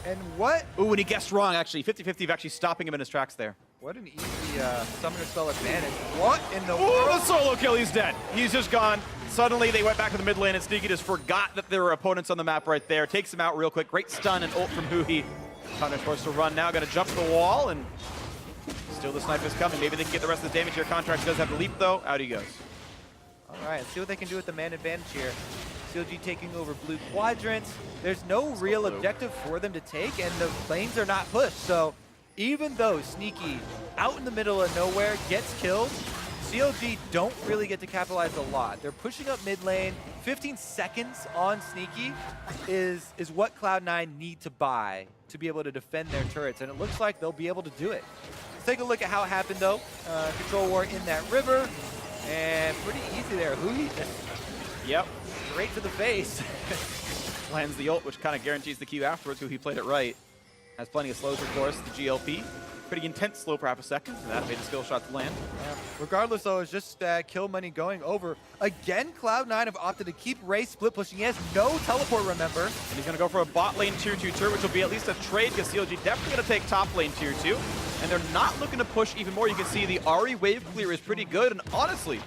And what? Ooh, and he guessed wrong, actually. 50-50 of actually stopping him in his tracks there. What an easy summoner spell advantage. What in the Ooh, world? the solo kill. He's dead. He's just gone. Suddenly, they went back to the mid lane, and Sneaky just forgot that there were opponents on the map right there. Takes him out real quick. Great stun and ult from Huhi. Thunder forced to run now. Gonna jump the wall, and still the snipe is coming. Maybe they can get the rest of the damage here. Contract does have to leap, though. Out he goes. All right, let's see what they can do with the man advantage here. CLG taking over blue quadrants. There's no real objective for them to take, and the lanes are not pushed. So even though Sneaky out in the middle of nowhere gets killed, CLG don't really get to capitalize a lot. They're pushing up mid lane. 15 seconds on Sneaky is what Cloud9 need to buy to be able to defend their turrets, and it looks like they'll be able to do it. Let's take a look at how it happened, though. Control war in that river, and pretty easy there. Huhi just straight to the face. Lands the ult, which kind of guarantees the Q afterwards. He played it right. Has plenty of slows, of course. The GLP. Pretty intense slow for half a second, and that made the skill shot to land. Regardless, though, it's just kill money going over. Again, Cloud9 have opted to keep Ray split pushing. He has no teleport, remember. And he's going to go for a bot lane tier 2 turret, which will be at least a trade, because CLG definitely going to take top lane tier 2. And they're not looking to push even more. You can see the Ahri wave clear is pretty good, and honestly,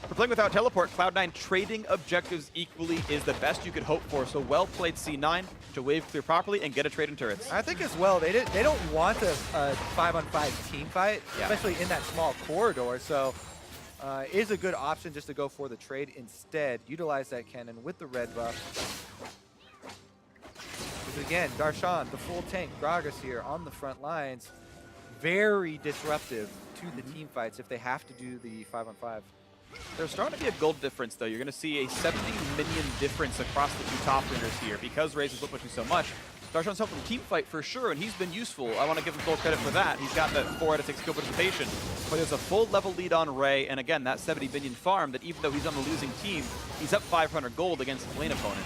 for playing without teleport, Cloud9 trading objectives equally is the best you could hope for. So well played C9 to wave clear properly and get a trade in turrets. I think as well, they don't want a 5-on-5 team fight, especially in that small corridor. So is a good option just to go for the trade instead. Utilize that cannon with the red buff. Because again, Darshan, the full tank, Gragas here on the front lines, very disruptive to the team fights if they have to do the 5-on-5. There's starting to be a gold difference, though. You're going to see a 70 minion difference across the two top laners here because Raze is pushing so much. Darshan's helped in the team fight for sure, and he's been useful. I want to give him full credit for that. He's got that 4 out of 6 kill participation. But there's a full level lead on Ray, and again, that 70 minion farm that even though he's on the losing team, he's up 500 gold against his lane opponent.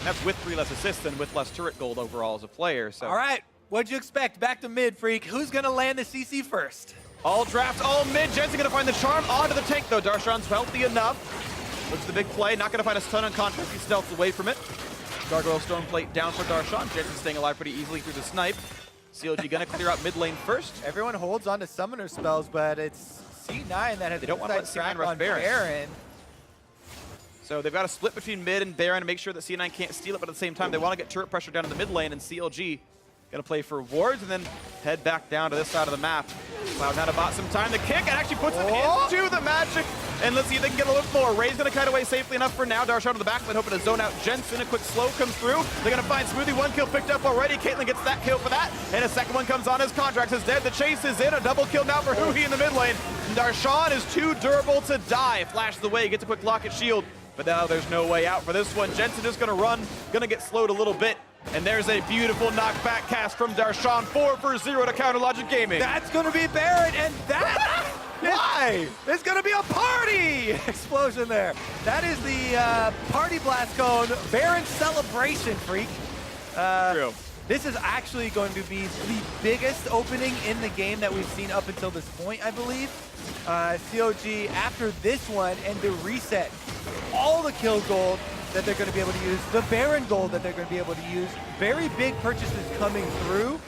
And that's with 3 less assists and with less turret gold overall as a player. So. All right, what'd you expect? Back to mid, Freak. Who's going to land the CC first? All draft, all mid. Jensen going to find the charm onto the tank, though. Darshan's healthy enough. Looks the big play. Not going to find a stun on contract. He stealths away from it. Gargoyle Storm Plate down for Darshan. Jensen staying alive pretty easily through the snipe. CLG going to clear out mid lane first. Everyone holds on to summoner spells, but it's C9 that has they don't want to let C9 rush Baron. So they've got to split between mid and Baron to make sure that C9 can't steal it, but at the same time, they want to get turret pressure down in the mid lane, and CLG going to play for wards and then head back down to this side of the map. Cloud9 bought some time to kick and actually puts them into the magic. And let's see if they can get a little more. Ray's going to kite away safely enough for now. Darshan on the back, but hoping to zone out Jensen. A quick slow comes through. They're going to find Smoothie. 1 kill picked up already. Caitlyn gets that kill for that. And a second one comes on. His contract is dead. The chase is in. A double kill now for Huhi in the mid lane. And Darshan is too durable to die. Flashes away, gets a quick locket shield. But now there's no way out for this one. Jensen just going to run. Going to get slowed a little bit. And there's a beautiful knockback cast from Darshan. 4 for 0 to counter Logic Gaming. That's going to be Baron, and that... Why? There's going to be a party explosion there. That is the party blast cone Baron celebration, Freak. True. This is actually going to be the biggest opening in the game that we've seen up until this point, I believe. CLG, after this one and the reset, all the kill gold that they're going to be able to use, the Baron gold that they're going to be able to use, very big purchases coming through.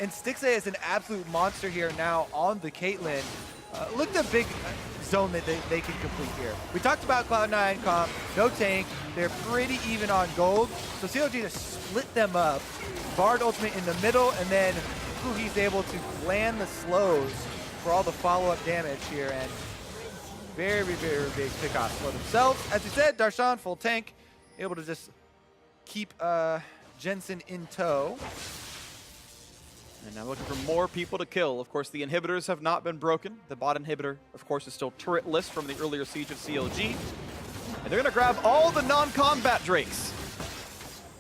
And Stixxay is an absolute monster here now on the Caitlyn. Look at the big zone that they can complete here. We talked about Cloud9 comp, no tank. They're pretty even on gold. So CLG just split them up. Bard ultimate in the middle, and then he's able to land the slows for all the follow-up damage here. And very, very big pickoffs for themselves. As we said, Darshan, full tank, able to just keep Jensen in tow. And now looking for more people to kill. Of course, the inhibitors have not been broken. The bot inhibitor, of course, is still turretless from the earlier siege of CLG. And they're going to grab all the non-combat Drakes.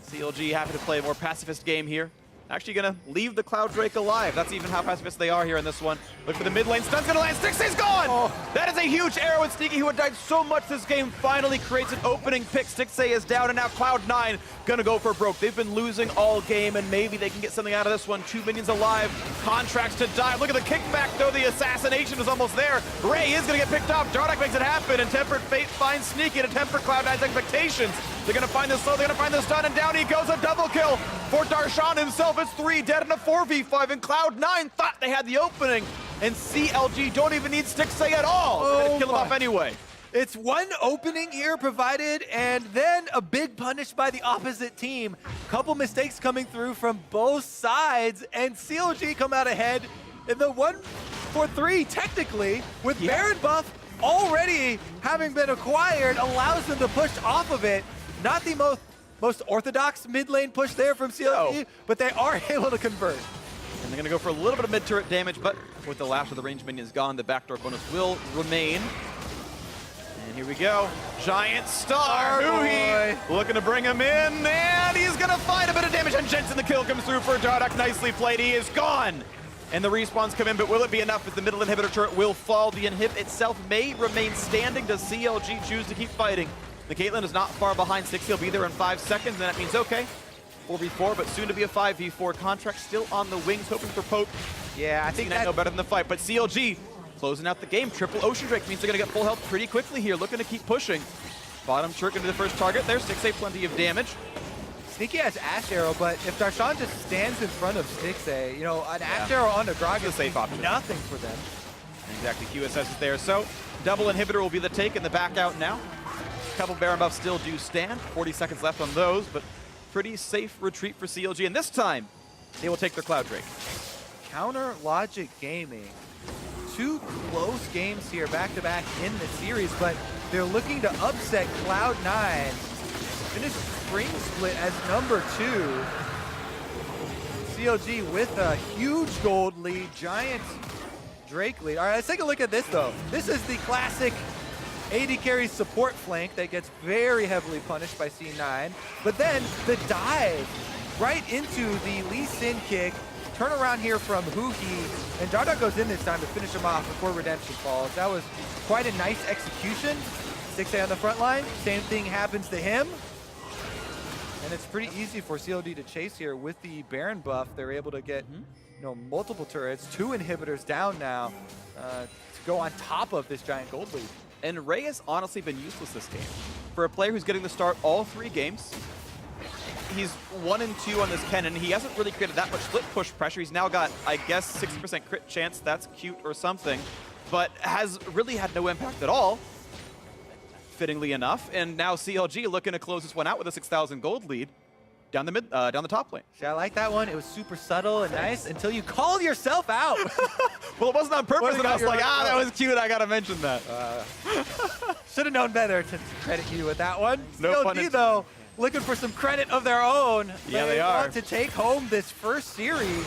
CLG happy to play a more pacifist game here. Actually going to leave the Cloud Drake alive. That's even how pacifist they are here in this one. Look for the mid lane. Stun's going to land. Stixxay's gone! Oh. That is a huge arrow, and Sneaky, who had died so much this game, finally creates an opening pick. Stixxay is down, and now Cloud9 going to go for broke. They've been losing all game, and maybe they can get something out of this one. 2 minions alive. Contracts to dive. Look at the kickback, though. The assassination is almost there. Ray is going to get picked off. Dardak makes it happen, and Tempered Fate finds Sneaky to temper Cloud9's expectations. They're going to find this slow. They're going to find this stun, and down he goes. A double kill for Darshan himself. It's 3 dead and a 4v5, and Cloud9 thought they had the opening, and CLG don't even need Stixxay at all. They're going to kill him off anyway. It's one opening here provided, and then a big punish by the opposite team. Couple mistakes coming through from both sides, and CLG come out ahead in the 1-for-3, technically, with Baron buff already having been acquired, allows them to push off of it. Not the most orthodox mid lane push there from CLG, but they are able to convert. And they're going to go for a little bit of mid-turret damage, but with the last of the range minions gone, the backdoor bonus will remain. And here we go. Giant Star. Huhi looking to bring him in, and he's going to find a bit of damage, and Jensen, the kill comes through for Dardak. Nicely played. He is gone. And the respawns come in, but will it be enough if the middle inhibitor turret will fall? The inhib itself may remain standing. Does CLG choose to keep fighting? The Caitlyn is not far behind. Stixxay will be there in 5 seconds, and that means okay. 4v4, but soon to be a 5v4. Contract still on the wings, hoping for poke. Yeah, I think that know better than the fight, but CLG closing out the game. Triple Ocean Drake means they're going to get full health pretty quickly here, looking to keep pushing. Bottom turret into the first target there. Stixxay plenty of damage. Sneaky has Ash Arrow, but if Darshan just stands in front of Stixxay, you know, an Ash Arrow on the Gragas is safe option. Nothing for them. Exactly, QSS is there. So double inhibitor will be the take and the back out now. A couple Baron buffs still do stand. 40 seconds left on those, but pretty safe retreat for CLG. And this time, they will take their Cloud Drake. Counter Logic Gaming two close games here back-to-back in the series, but they're looking to upset Cloud9. Finish spring split as number 2. CLG with a huge gold lead, giant Drake lead. All right, let's take a look at this though. This is the classic AD carry support flank that gets very heavily punished by C9, but then the dive right into the Lee Sin kick, turn around here from Huhi, and Darda goes in this time to finish him off before Redemption falls. That was quite a nice execution. 6A on the front line, same thing happens to him. And it's pretty easy for CLD to chase here with the Baron buff. They're able to get multiple turrets, 2 inhibitors down now to go on top of this giant gold lead. And Ray has honestly been useless this game. For a player who's getting to start all 3 games, he's 1 and 2 on this Kennen. He hasn't really created that much split push pressure. He's now got, I guess, 60% crit chance. That's cute or something, but has really had no impact at all, fittingly enough. And now CLG looking to close this one out with a 6,000 gold lead down the top lane. See, I like that one. It was super subtle and nice until you called yourself out. Well, it wasn't on purpose, and I was like, that was cute. I gotta mention that. Should have known better to credit you with that one. No CLG though, looking for some credit of their own. Yeah, they are. Want to take home this first series.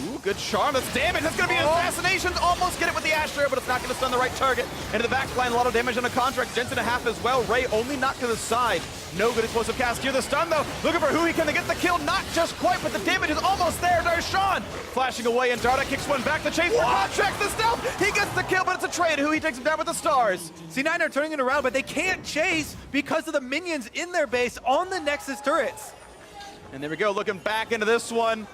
Ooh, good charm. That's damage. That's going to be an assassination. Almost get it with the Asher, but it's not going to stun the right target. Into the back line, a lot of damage on the contract. Jensen a half as well. Ray only knocked to the side. No good explosive cast here. The stun, though. Looking for Huhi. Can they get the kill? Not just quite, but the damage is almost there. Darshan flashing away, and Darda kicks one back to chase for contract. The stealth. He gets the kill, but it's a trade. Huhi takes him down with the stars. C9 are turning it around, but they can't chase because of the minions in their base on the Nexus turrets. And there we go, looking back into this one.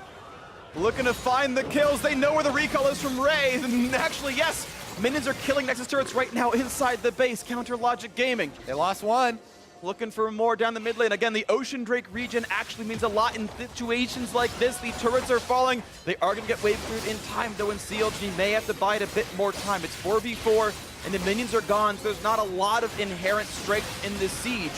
Looking to find the kills. They know where the recall is from Ray. And actually, yes, minions are killing Nexus turrets right now inside the base. Counter Logic Gaming. They lost one. Looking for more down the mid lane. Again, the Ocean Drake region actually means a lot in situations like this. The turrets are falling. They are going to get wave cleared in time, though, and CLG may have to bide a bit more time. It's 4v4, and the minions are gone, so there's not a lot of inherent strength in this siege.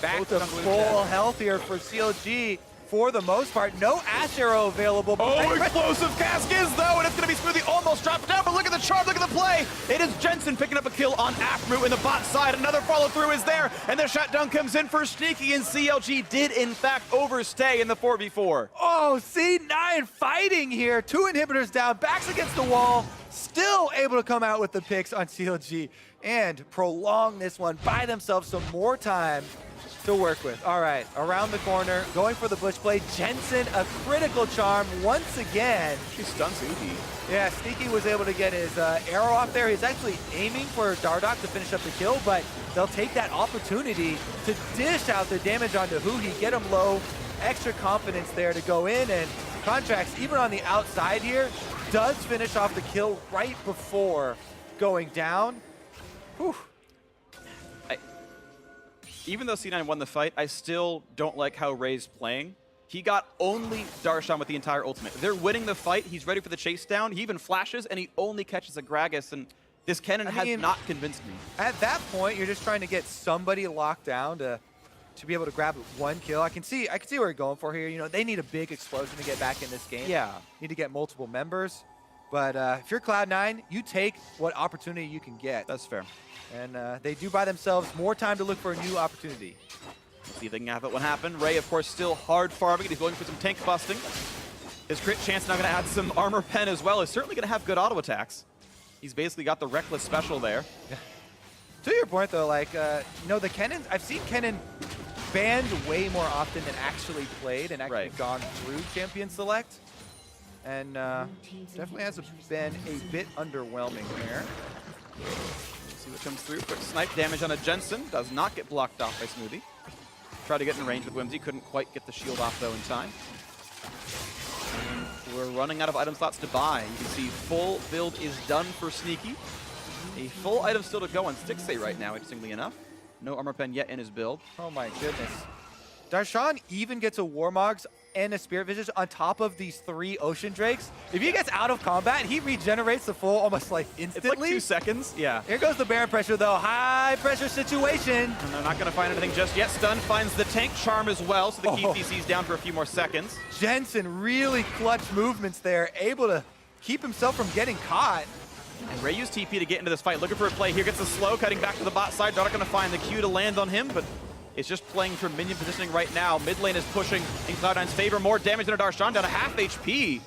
Back to full health here for CLG. For the most part, no Ash Arrow available. Oh, explosive cask is though, and it's going to be Smoothie almost dropped down, but look at the charm, look at the play. It is Jensen picking up a kill on Afru in the bot side. Another follow through is there, and the shutdown comes in for Sneaky, and CLG did in fact overstay in the 4v4. Oh, C9 fighting here. 2 inhibitors down, backs against the wall, still able to come out with the picks on CLG and prolong this one, buy themselves some more time to work with. All right, around the corner, going for the bush play. Jensen, a critical charm once again. She stuns Uzi. Yeah, Sneaky was able to get his arrow off there. He's actually aiming for Dardoch to finish up the kill, but they'll take that opportunity to dish out the damage onto Huhi, get him low, extra confidence there to go in, and Contracts, even on the outside here, does finish off the kill right before going down. Whew. Even though C9 won the fight, I still don't like how Ray's playing. He got only Darshan with the entire ultimate. They're winning the fight. He's ready for the chase down. He even flashes, and he only catches a Gragas. And this Kennen has not convinced me. At that point, you're just trying to get somebody locked down to be able to grab one kill. I can see where you're going for here. You know, they need a big explosion to get back in this game. Yeah. Need to get multiple members. But if you're Cloud9, you take what opportunity you can get. That's fair. And they do buy themselves more time to look for a new opportunity. See if they can have it one happen. Ray, of course, still hard farming. He's going for some tank busting. His crit chance now going to add some armor pen as well. He's certainly going to have good auto attacks. He's basically got the reckless special there. Yeah. To your point, though, like, you know, the Kennen, I've seen Kennen banned way more often than actually played and actually gone through Champion Select. And definitely has been a bit underwhelming there. See what comes through. Quick snipe damage on a Jensen. Does not get blocked off by Smoothie. Tried to get in range with Whimsy. Couldn't quite get the shield off, though, in time. And we're running out of item slots to buy. You can see full build is done for Sneaky. A full item still to go on Stixay right now, interestingly enough. No armor pen yet in his build. Oh my goodness. Darshan even gets a Warmogs and a Spirit Visage on top of these 3 Ocean Drakes. If he gets out of combat, he regenerates the full almost like instantly. It's like 2 seconds. Yeah. Here goes the Baron pressure though. High pressure situation. And they're not going to find anything just yet. Stun finds the tank charm as well, so the key PC's down for a few more seconds. Jensen really clutch movements there, able to keep himself from getting caught. And Ray used TP to get into this fight, looking for a play. Here gets a slow, cutting back to the bot side. They're not going to find the Q to land on him, but it's just playing for minion positioning right now. Mid lane is pushing in Cloud9's favor. More damage than a Darshan, down to half HP.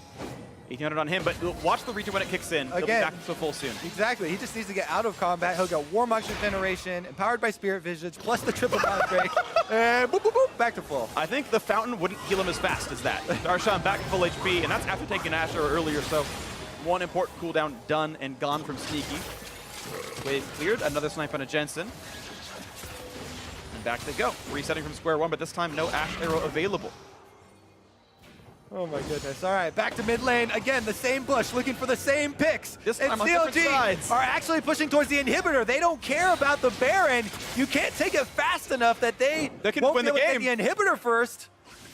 1800 on him, but watch the regen when it kicks in. He'll be back to full soon. Exactly. He just needs to get out of combat. He'll get Warm Oxygen Generation, empowered by Spirit Visage, plus the triple bounce break, and boop, boop, boop, back to full. I think the Fountain wouldn't heal him as fast as that. Darshan back to full HP, and that's after taking Asher earlier, so one important cooldown done and gone from Sneaky. Wave cleared, another snipe on a Jensen. And back they go. Resetting from square one, but this time no Ash Arrow available. Oh my goodness. All right, back to mid lane. Again, the same push, looking for the same picks. This and time on different sides. are actually pushing towards the inhibitor. They don't care about the Baron. You can't take it fast enough that they can won't win be the able to game. get the inhibitor first.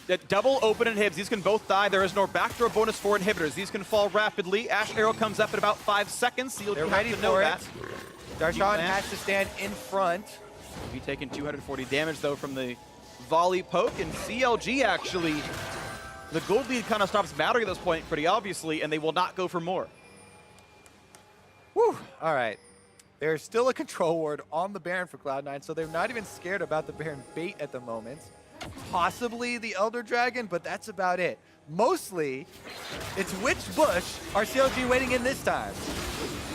That double open inhibs. These can both die. There is no backthrow bonus for inhibitors. These can fall rapidly. Ash Arrow comes up in about 5 seconds. CLG They're have ready to know for that. it. Darshan has to stand in front. Be taking 240 damage though from the volley poke, and CLG actually, the gold lead kind of stops mattering at this point pretty obviously, and they will not go for more. Whew. All right. There's still a control ward on the Baron for Cloud9, so they're not even scared about the Baron bait at the moment. Possibly the Elder Dragon, but that's about it. Mostly, it's which bush are CLG waiting in this time?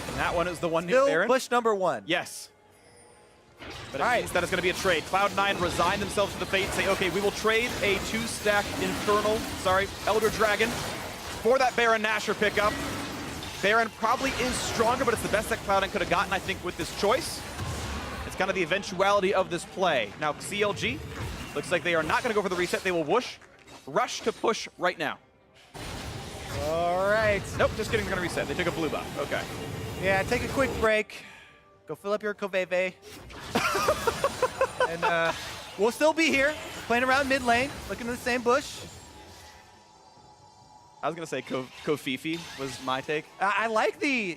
And that one is the one new Still Baron. bush number 1. Yes. But it means that it's going to be a trade. Cloud9 resign themselves to the fate and say, okay, we will trade a 2-stack Elder Dragon for that Baron Nashor pickup. Baron probably is stronger, but it's the best that Cloud9 could have gotten, I think, with this choice. It's kind of the eventuality of this play. Now, CLG, looks like they are not going to go for the reset. They will rush to push right now. All right. Nope, just kidding. They're going to reset. They took a blue buff. Okay. Yeah, take a quick break. Go fill up your Koveve. And we'll still be here, playing around mid lane, looking at the same bush. I was going to say Kofifi was my take. I like the,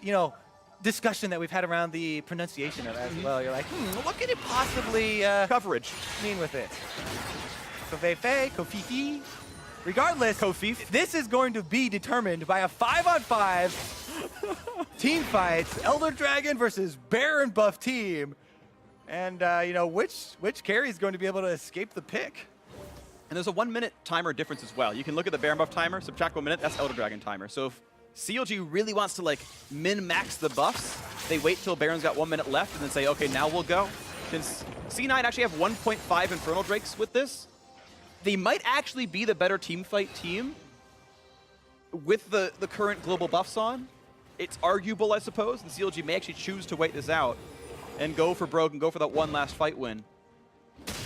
discussion that we've had around the pronunciation of it as well. You're like, what could it possibly Coverage. mean with it? Koveve, Kofifi. Regardless, this is going to be determined by a 5-on-5 team fight. Elder Dragon versus Baron buff team. And, which carry is going to be able to escape the pick? And there's a 1-minute timer difference as well. You can look at the Baron buff timer, subtract 1 minute, that's Elder Dragon timer. So if CLG really wants to min-max the buffs, they wait till Baron's got 1 minute left and then say, okay, now we'll go. Since C9 actually have 1.5 Infernal Drakes with this, they might actually be the better teamfight team with the current global buffs on. It's arguable, I suppose, and CLG may actually choose to wait this out and go for broke and go for that one last fight win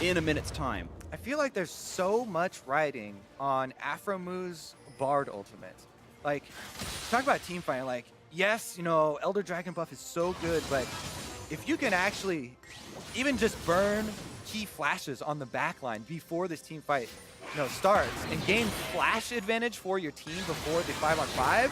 in a minute's time. I feel like there's so much riding on Afromu's Bard ultimate. Talk about team fighting. Yes, Elder Dragon buff is so good, but if you can actually even just burn key flashes on the backline before this team fight starts and gain flash advantage for your team before the 5-on-5,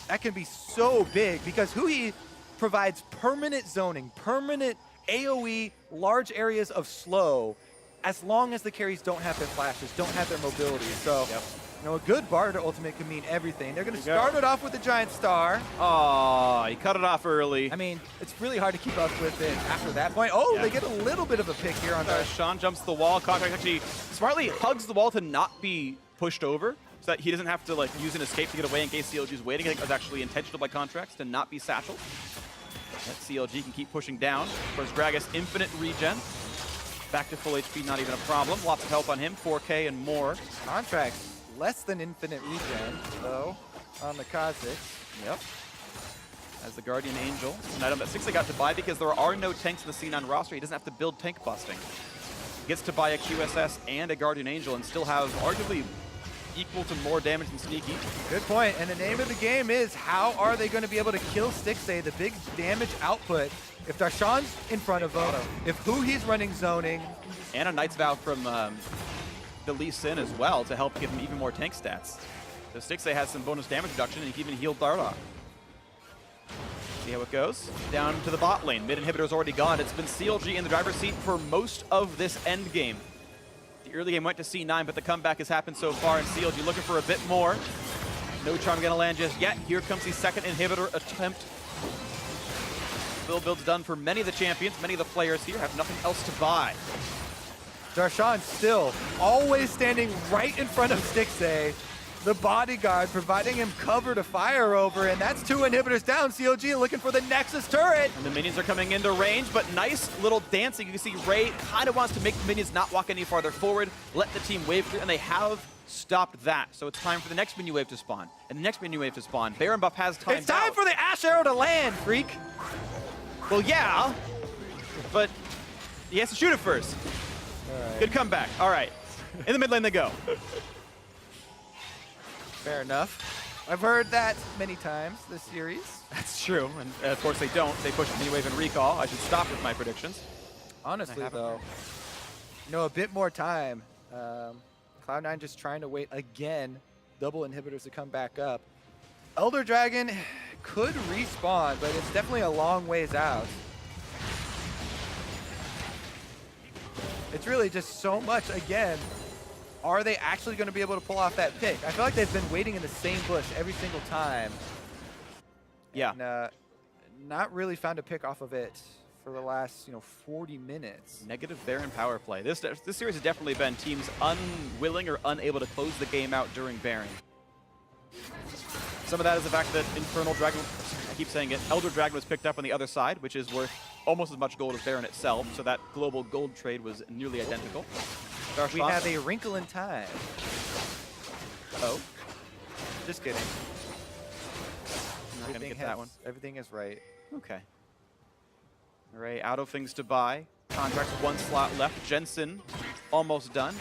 that can be so big because Hui provides permanent zoning, permanent AoE, large areas of slow, as long as the carries don't have their flashes, don't have their mobility. So, a good Bard ultimate can mean everything. They're going to start it off with the Giant Star. Oh, he cut it off early. I mean, it's really hard to keep up with it after that point. Oh, they get a little bit of a pick here on Sean jumps the wall. Cockroach actually smartly hugs the wall to not be pushed over so that he doesn't have to use an escape to get away in case CLG's waiting. I think it was actually intentional by Contracts to not be satcheled. That CLG can keep pushing down. Of course, Gragas infinite regen. Back to full HP, not even a problem. Lots of help on him, 4K and more. Contracts, less than infinite regen, though, on the Kha'Zix. Yep. As the Guardian Angel, an item that 6 got to buy because there are no tanks in the C9 roster. He doesn't have to build tank busting. He gets to buy a QSS and a Guardian Angel and still have arguably equal to more damage than Sneaky. Good point. And the name of the game is how are they going to be able to kill Stixxay, the big damage output, if Darshan's in front of him, if Huhi's running zoning. And a Knight's Vow from the Lee Sin as well to help give him even more tank stats. So Stixxay has some bonus damage reduction and he can even heal Dardoch. See how it goes. Down to the bot lane. Mid inhibitor's already gone. It's been CLG in the driver's seat for most of this end game. The early game went to C9, but the comeback has happened so far, and CLG looking for a bit more. No charm gonna land just yet. Here comes the second inhibitor attempt. Build's done for many of the champions. Many of the players here have nothing else to buy. Darshan still always standing right in front of Stixxay, the bodyguard, providing him cover to fire over, and that's 2 inhibitors down. CLG looking for the Nexus turret. And the minions are coming into range, but nice little dancing. You can see Ray kind of wants to make the minions not walk any farther forward, let the team wave through, and they have stopped that. So it's time for the next minion wave to spawn. And the next minion wave to spawn. Baron buff has time. It's time for the Ash Arrow to land, freak. Well, yeah, but he has to shoot it first. Right. Good comeback. All right. In the mid lane they go. Fair enough. I've heard that many times this series. That's true. And of course they don't. They push mini wave and recall. I should stop with my predictions. Honestly, though, a bit more time. Cloud9 just trying to wait again. Double inhibitors to come back up. Elder Dragon could respawn, but it's definitely a long ways out. It's really just so much, again, are they actually going to be able to pull off that pick? I feel like they've been waiting in the same bush every single time. Yeah. And not really found a pick off of it for the last, 40 minutes. Negative Baron power play. This series has definitely been teams unwilling or unable to close the game out during Baron. Some of that is the fact that Infernal Dragon, I keep saying it, Elder Dragon was picked up on the other side, which is worth almost as much gold as Baron itself, so that global gold trade was nearly identical. We have a wrinkle in time. Oh. Just kidding. I'm not gonna get that one. Everything is right. Okay. Ray out of things to buy. Contracts 1 slot left. Jensen almost done.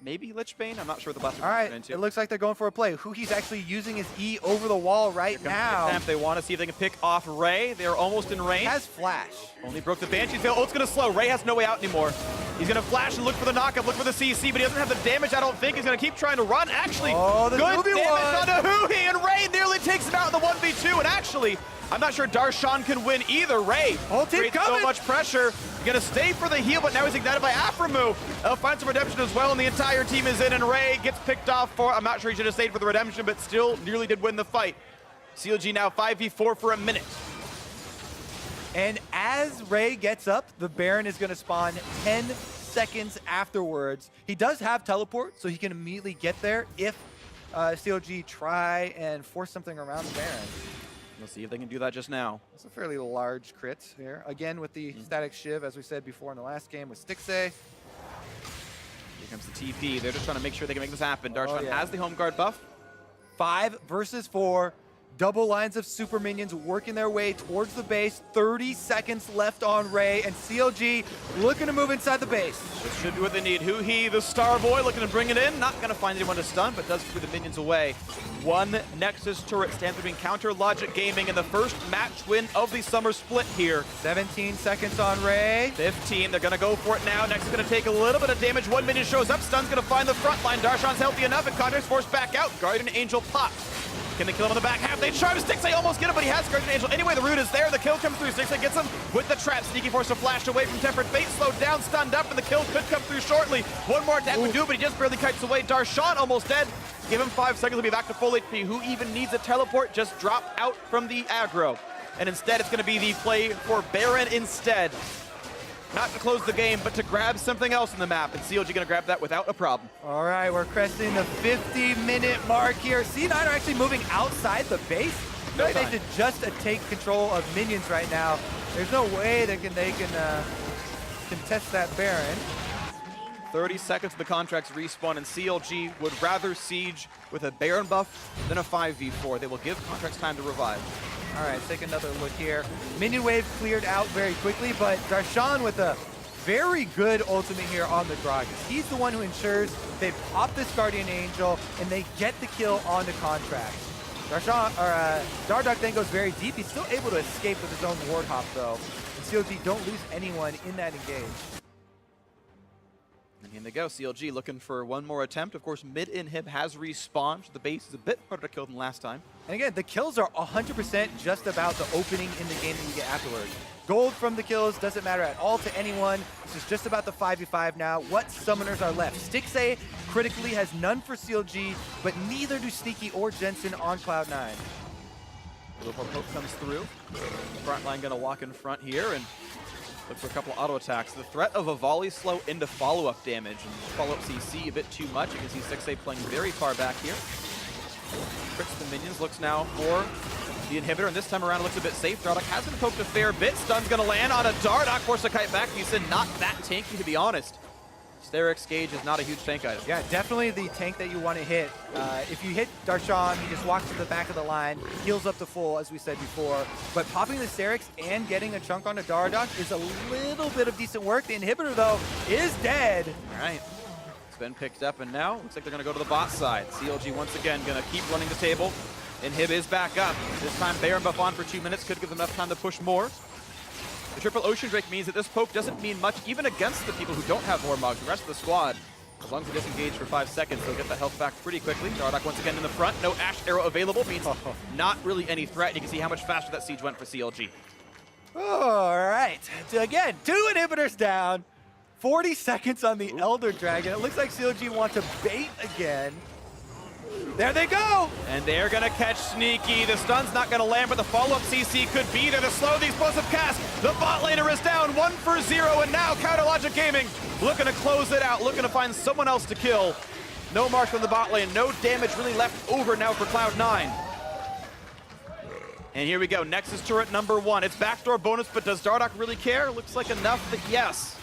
Maybe Lichbane? I'm not sure the last one. All right, it looks like they're going for a play. Huhi's actually using his E over the wall right now. They want to see if they can pick off Ray. They're almost in range. He has flash. Only broke the Banshee's veil. Oh, it's going to slow. Ray has no way out anymore. He's going to flash and look for the knockup, look for the CC, but he doesn't have the damage, I don't think. He's going to keep trying to run. Actually, good damage onto Huhi, and Ray nearly takes him out in the 1v2. And actually, I'm not sure Darshan can win either. Ray creates so much pressure. Gonna stay for the heal, but now he's ignited by Aphromoo. He'll find some redemption as well, and the entire team is in, and Ray gets picked off for, I'm not sure he should have stayed for the redemption, but still nearly did win the fight. CLG now 5v4 for a minute. And as Ray gets up, the Baron is gonna spawn 10 seconds afterwards. He does have teleport, so he can immediately get there if CLG try and force something around the Baron. We'll see if they can do that just now. It's a fairly large crit here. Again, with the static shiv, as we said before in the last game with Stixxay. Here comes the TP. They're just trying to make sure they can make this happen. Darshan has the home guard buff. 5 versus 4. Double lines of super minions working their way towards the base. 30 seconds left on Ray, and CLG looking to move inside the base. This should be what they need. Huhi, the star boy, looking to bring it in. Not going to find anyone to stun, but does clear the minions away. 1 Nexus turret stands between Counter Logic Gaming and the first match win of the summer split here. 17 seconds on Ray. 15, they're going to go for it now. Nexus going to take a little bit of damage. 1 minion shows up. Stun's going to find the front line. Darshan's healthy enough, and Connor's forced back out. Guardian Angel pops. Can they kill him on the back half? They charm Stixxay, almost get him, but he has Guardian Angel. Anyway, the root is there. The kill comes through. Stixxay gets him with the trap. Sneaky force to flash away from Tempered Fate. Slowed down, stunned up, and the kill could come through shortly. One more attack would do, but he just barely kites away. Darshan almost dead. Give him 5 seconds to be back to full HP. Who even needs a teleport? Just drop out from the aggro. And instead, it's going to be the play for Baron instead. Not to close the game, but to grab something else in the map. And CLG going to grab that without a problem. All right, we're cresting the 50-minute mark here. C9 are actually moving outside the base. They should just take control of minions right now. There's no way they can contest that Baron. 30 seconds to the contracts respawn, and CLG would rather siege with a Baron buff than a 5v4. They will give contracts time to revive. All right, let's take another look here. Minion wave cleared out very quickly, but Darshan with a very good ultimate here on the Gragas. He's the one who ensures they pop this Guardian Angel and they get the kill on the contract. Dardark then goes very deep. He's still able to escape with his own Ward Hop though. And CLG don't lose anyone in that engage. And he In they go, CLG looking for one more attempt. Of course, mid inhib has respawned. The base is a bit harder to kill than last time. And again, the kills are 100% just about the opening in the game that you get afterwards. Gold from the kills doesn't matter at all to anyone. This is just about the 5v5 now. What summoners are left? Stixxay critically has none for CLG, but neither do Sneaky or Jensen on Cloud9. A little more poke comes through. Front line gonna walk in front here and look for a couple auto attacks. The threat of a volley slow into follow-up damage and follow-up CC a bit too much. You can see Stixxay playing very far back here. Tricks the minions, looks now for the inhibitor, and this time around it looks a bit safe. Dardoch has been poked a fair bit. Stun's gonna land on a Dardoch, force a kite back. He said not that tanky, to be honest. Steric's Gage is not a huge tank item. Yeah, definitely the tank that you want to hit. If you hit Darshan, he just walks to the back of the line, heals up to full, as we said before. But popping the Sterix and getting a chunk onto Dardoch is a little bit of decent work. The inhibitor, though, is dead. All right. It's been picked up, and now looks like they're going to go to the bot side. CLG once again going to keep running the table. Inhib is back up. This time Baron buff on for 2 minutes. Could give them enough time to push more. The triple Ocean Drake means that this poke doesn't mean much, even against the people who don't have Warmog. The rest of the squad, as long as they disengage for 5 seconds, they'll get that health back pretty quickly. Dardoch once again in the front. No Ash Arrow available means not really any threat. You can see how much faster that siege went for CLG. All right. Again, 2 inhibitors down. 40 seconds on the Elder Dragon. It looks like CLG want to bait again. There they go! And they're gonna catch Sneaky. The stun's not gonna land, but the follow-up CC could be there to slow the explosive cast. The bot laner is down 1 for 0, and now CLG Gaming looking to close it out, looking to find someone else to kill. No marks on the bot lane, no damage really left over now for Cloud9. And here we go, Nexus turret number 1. It's backdoor bonus, but does Dardoch really care? Looks like enough that yes.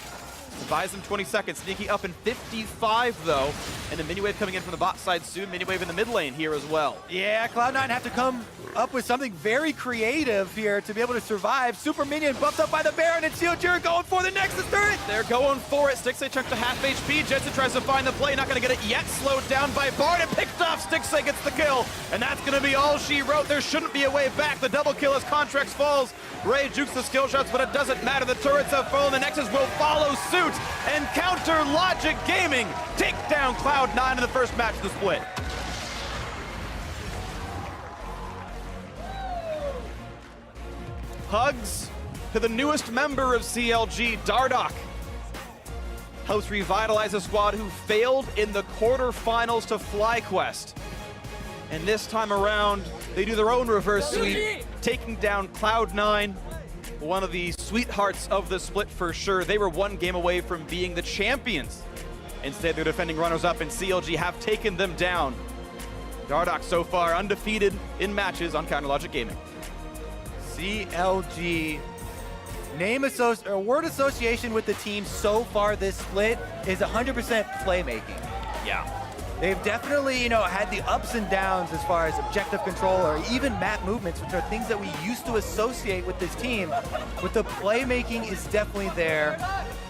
Buys him 20 seconds. Sneaky up in 55 though. And the mini wave coming in from the bot side soon. Mini wave in the mid lane here as well. Yeah, Cloud9 have to come up with something very creative here to be able to survive. Super minion buffed up by the Baron, and CLG are going for the Nexus turret. They're going for it. Stixxay chucked to half HP. Jensen tries to find the play. Not going to get it yet. Slowed down by Bard and picked off. Stixxay gets the kill. And that's going to be all she wrote. There shouldn't be a way back. The double kill as Contracts falls. Ray jukes the skill shots, but it doesn't matter. The turrets have fallen. The Nexus will follow suit and counter Logic Gaming. Take down Cloud9 in the first match of the split. Hugs to the newest member of CLG, Dardoch. Helps revitalize a squad who failed in the quarterfinals to FlyQuest. And this time around, they do their own reverse sweep, taking down Cloud9, one of the sweethearts of the split for sure. They were 1 game away from being the champions. Instead, they're defending runners-up, and CLG have taken them down. Dardoch so far undefeated in matches on CLG Gaming. CLG word association with the team so far this split is 100% playmaking. Yeah. They've definitely, had the ups and downs as far as objective control or even map movements, which are things that we used to associate with this team. But the playmaking is definitely there.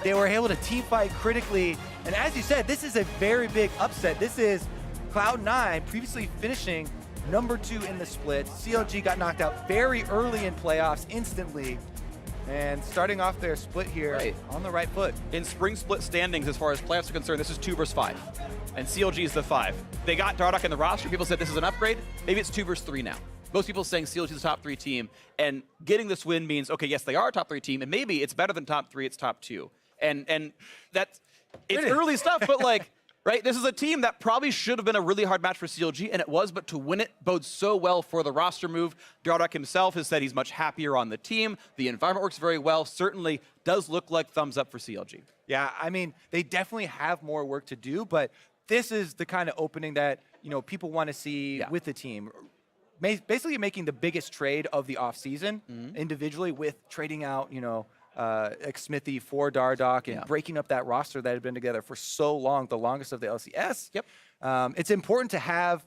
They were able to team fight critically. And as you said, this is a very big upset. This is Cloud9 previously finishing number 2 in the split. CLG got knocked out very early in playoffs, instantly. And starting off their split here on the right foot. In spring split standings, as far as playoffs are concerned, this is 2 versus 5. And CLG is the 5. They got Dardoch in the roster. People said this is an upgrade. Maybe it's 2 versus 3 now. Most people saying CLG is the top 3 team. And getting this win means, okay, yes, they are a top 3 team. And maybe it's better than top 3, it's top 2. And that's, it's early stuff, but like, right? This is a team that probably should have been a really hard match for CLG, and it was, but to win it bodes so well for the roster move. Dardoch himself has said he's much happier on the team. The environment works very well. Certainly does look like thumbs up for CLG. Yeah, I mean, they definitely have more work to do, but this is the kind of opening that, people want to see with the team. Basically making the biggest trade of the offseason individually with trading out, Smithy for Dardoch and breaking up that roster that had been together for so long, the longest of the LCS. Yep. It's important to have,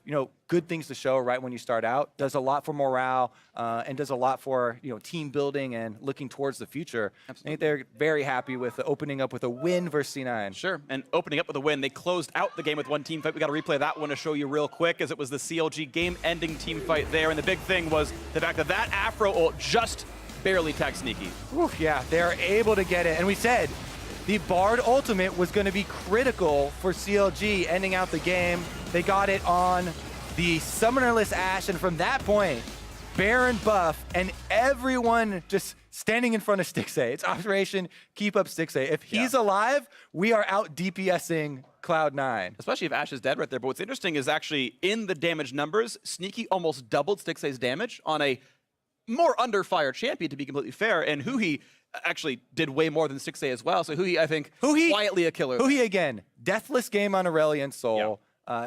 good things to show right when you start out. Does a lot for morale and does a lot for, team building and looking towards the future. Absolutely. I think they're very happy with opening up with a win versus C9. Sure, and opening up with a win. They closed out the game with 1 team fight. We got to replay that one to show you real quick, as it was the CLG game-ending team fight there. And the big thing was the fact that Afro ult just barely tagged Sneaky. Oof, yeah, they're able to get it. And we said, the Bard ultimate was going to be critical for CLG ending out the game. They got it on the summonerless Ashe, and from that point, Baron buff, and everyone just standing in front of Stixxay. It's Operation Keep Up Stixxay. If he's alive, we are out DPSing Cloud9. Especially if Ashe is dead right there. But what's interesting is actually in the damage numbers, Sneaky almost doubled Stixxay's damage on a more under fire champion, to be completely fair, and Huhi actually did way more than Stixxay as well. So Huhi, I think, quietly a killer. Huhi again, deathless game on Aurelion Soul.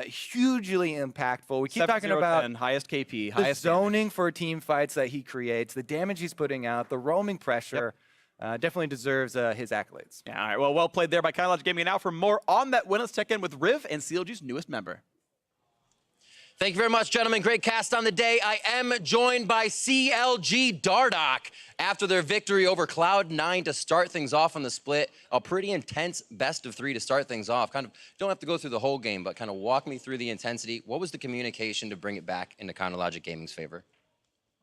Hugely impactful. We keep talking about 10, highest KP, the highest zoning for team fights that he creates, the damage he's putting out, the roaming pressure. Definitely deserves his accolades. Yeah, all right, well played there by CLG Gaming. Now for more on that win, let's check in with Riv and CLG's newest member. Thank you very much, gentlemen. Great cast on the day. I am joined by CLG Dardoch after their victory over Cloud9 to start things off on the split. A pretty intense best of 3 to start things off. Kind of don't have to go through the whole game, but kind of walk me through the intensity. What was the communication to bring it back into CLG Gaming's favor?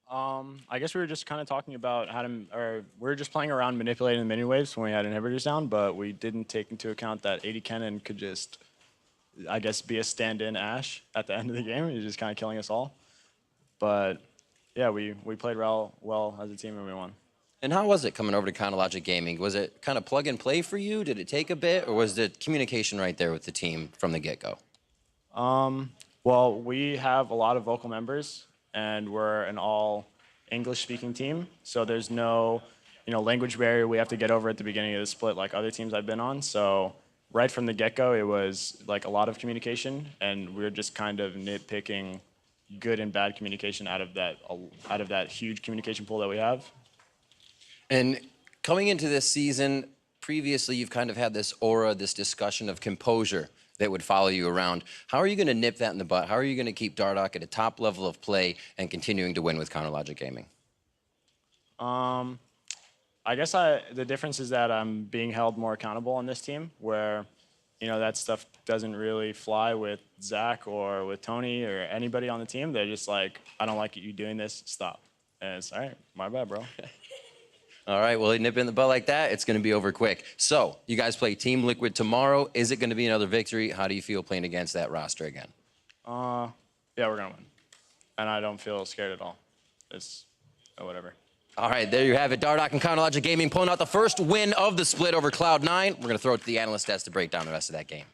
I guess we were just kind of talking about how to, or we were just playing around manipulating the mini waves when we had inhibitors down, but we didn't take into account that 80 Kennen could just, I guess, be a stand-in Ashe at the end of the game. He's just kind of killing us all. But yeah, we played well as a team and we won. And how was it coming over to CLG Gaming? Was it kind of plug and play for you? Did it take a bit, or was the communication right there with the team from the get-go? Well, we have a lot of vocal members, and we're an all English-speaking team, so there's no, language barrier we have to get over at the beginning of the split like other teams I've been on. So right from the get-go, it was like a lot of communication, and we were just kind of nitpicking good and bad communication out of that huge communication pool that we have. And coming into this season, previously you've kind of had this aura, this discussion of composure that would follow you around. How are you going to nip that in the butt? How are you going to keep Dardoch at a top level of play and continuing to win with CLG Gaming? I guess the difference is that I'm being held more accountable on this team, where that stuff doesn't really fly with Zach or with Tony or anybody on the team. They're just like, I don't like you doing this, stop. And it's, all right, my bad, bro. All right, well, nip in the butt like that, it's going to be over quick. So, you guys play Team Liquid tomorrow. Is it going to be another victory? How do you feel playing against that roster again? Yeah, we're going to win. And I don't feel scared at all. It's whatever. All right, there you have it. Dardoch and CLG Gaming pulling out the first win of the split over Cloud9. We're going to throw it to the analyst desk to break down the rest of that game.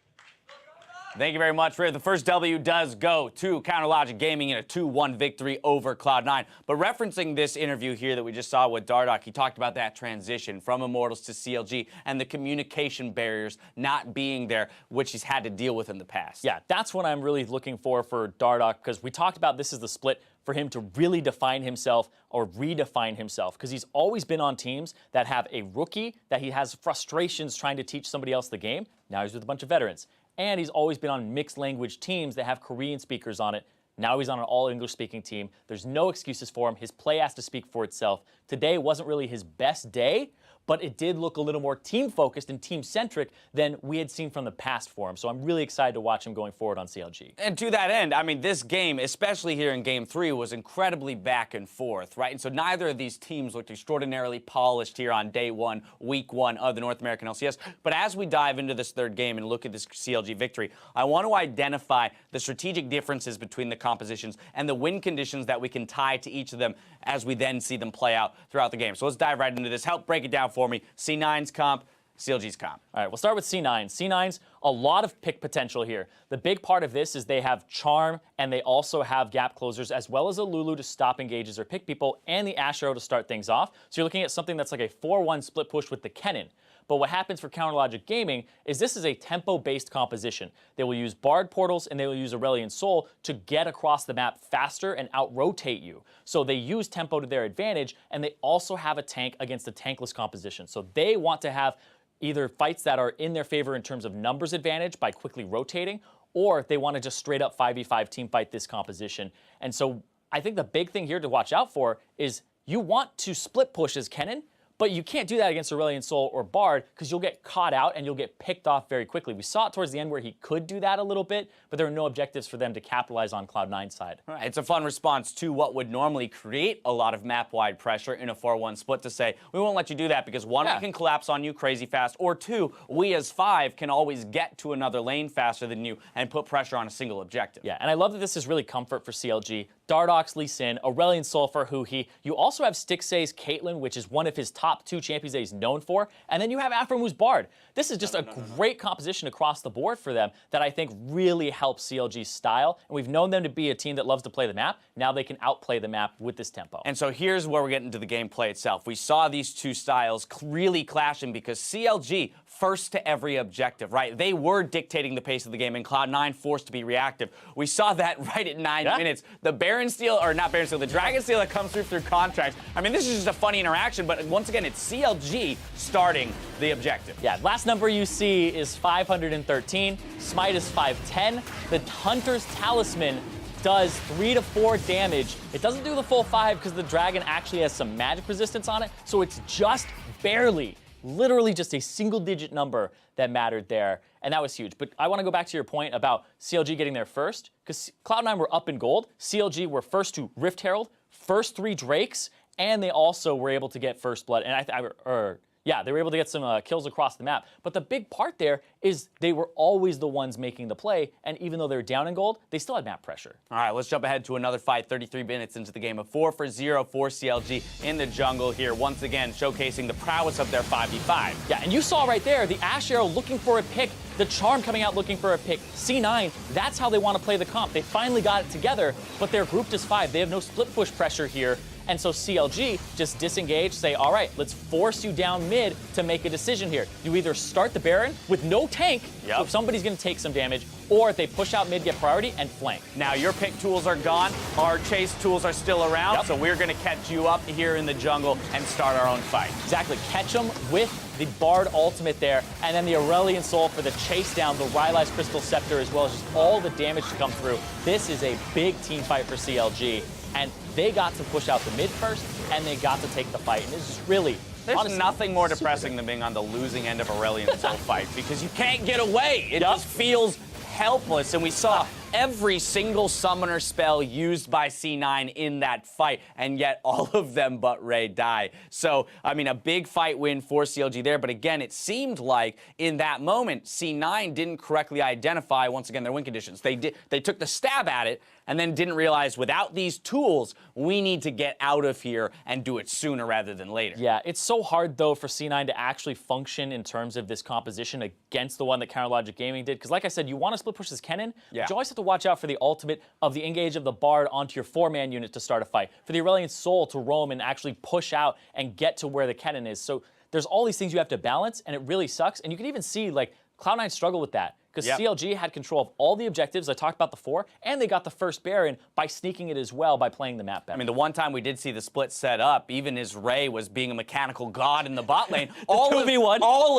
Thank you very much, Riv. The first W does go to CLG Gaming in a 2-1 victory over Cloud9. But referencing this interview here that we just saw with Dardoch, he talked about that transition from Immortals to CLG and the communication barriers not being there, which he's had to deal with in the past. Yeah, that's what I'm really looking for Dardoch, because we talked about this is the split for him to really define himself or redefine himself, because he's always been on teams that have a rookie that he has frustrations trying to teach somebody else the game. Now he's with a bunch of veterans. And he's always been on mixed language teams that have Korean speakers on it. Now he's on an all English speaking team. There's no excuses for him. His play has to speak for itself. Today wasn't really his best day, but it did look a little more team-focused and team-centric than we had seen from the past for him. So I'm really excited to watch him going forward on CLG. And to that end, I mean, this game, especially here in Game 3, was incredibly back and forth, right? And so neither of these teams looked extraordinarily polished here on day 1, week 1 of the North American LCS. But as we dive into this third game and look at this CLG victory, I want to identify the strategic differences between the compositions and the win conditions that we can tie to each of them as we then see them play out throughout the game. So let's dive right into this. Help break it down for me. C9's comp, CLG's comp. All right, we'll start with C9. C9's a lot of pick potential here. The big part of this is they have Charm, and they also have gap closers, as well as a Lulu to stop engages or pick people, and the Ash Arrow to start things off. So you're looking at something that's like a 4-1 split push with the Kennen. But what happens for CLG Gaming is this is a tempo-based composition. They will use Bard portals and they will use Aurelion Soul to get across the map faster and out-rotate you. So they use tempo to their advantage, and they also have a tank against a tankless composition. So they want to have either fights that are in their favor in terms of numbers advantage by quickly rotating, or they want to just straight up 5v5 team fight this composition. And so I think the big thing here to watch out for is you want to split push as Kennen, But you can't do that against Aurelion Sol or Bard because you'll get caught out and you'll get picked off very quickly. We saw it towards the end where he could do that a little bit, but there were no objectives for them to capitalize on Cloud9's side. All right, it's a fun response to what would normally create a lot of map-wide pressure in a 4-1 split to say, we won't let you do that because one, we can collapse on you crazy fast, or two, we as 5 can always get to another lane faster than you and put pressure on a single objective. Yeah, and I love that this is really comfort for CLG. Dardox, Lee Sin, Aurelion Sol for Huhi. You also have Stixay's Caitlyn, which is one of his top 2 champions that he's known for. And then you have Afromu's Bard. This is just a great composition across the board for them that I think really helps CLG's style. And we've known them to be a team that loves to play the map. Now they can outplay the map with this tempo. And so here's where we get into the gameplay itself. We saw these two styles really clashing because CLG first to every objective, right? They were dictating the pace of the game, and Cloud9 forced to be reactive. We saw that right at 9 minutes. The Baron steal, or not Baron steal, the Dragon steal that comes through contracts. I mean, this is just a funny interaction, but once again, it's CLG starting the objective. Yeah, last number you see is 513. Smite is 510. The Hunter's Talisman does 3 to 4 damage. It doesn't do the full 5 because the Dragon actually has some magic resistance on it, so it's just barely, literally just a single-digit number that mattered there, and that was huge. But I want to go back to your point about CLG getting there first, because Cloud9 were up in gold. CLG were first to Rift Herald, first 3 Drakes, and they also were able to get first blood. And they were able to get some kills across the map. But the big part there is they were always the ones making the play, and even though they were down in gold, they still had map pressure. All right, let's jump ahead to another fight, 33 minutes into the game. A 4-for-0 for CLG in the jungle here, once again showcasing the prowess of their 5v5. Yeah, and you saw right there, the Ash Arrow looking for a pick, the Charm coming out looking for a pick. C9, that's how they want to play the comp. They finally got it together, but they're grouped as 5. They have no split push pressure here. And so CLG just disengage, say, all right, let's force you down mid to make a decision here. You either start the Baron with no tank, so if somebody's going to take some damage, or if they push out mid, get priority, and flank. Now, your pick tools are gone. Our chase tools are still around, so we're going to catch you up here in the jungle and start our own fight. Exactly. Catch them with the Bard ultimate there, and then the Aurelion Sol for the chase down, the Rylai's Crystal Scepter, as well as just all the damage to come through. This is a big team fight for CLG, and they got to push out the mid first, and they got to take the fight. And this is really, there's honestly, nothing more depressing than being on the losing end of Aurelion Sol fight because you can't get away. It just feels helpless, and we saw every single summoner spell used by C9 in that fight, and yet all of them but Ray die. So, I mean, a big fight win for CLG there, but again, it seemed like in that moment, C9 didn't correctly identify, once again, their win conditions. They took the stab at it, and then didn't realize without these tools, we need to get out of here and do it sooner rather than later. Yeah, it's so hard, though, for C9 to actually function in terms of this composition against the one that CLG Gaming did. Because like I said, you want to split push this Kennen, but you always have to watch out for the ultimate of the engage of the Bard onto your 4-man unit to start a fight, for the Aurelion Sol to roam and actually push out and get to where the Kennen is. So there's all these things you have to balance, and it really sucks. And you can even see, like, Cloud9 struggle with that. Because CLG had control of all the objectives. I talked about the 4, and they got the first Baron by sneaking it as well by playing the map better. I mean, the one time we did see the split set up, even as Ray was being a mechanical god in the bot lane, all of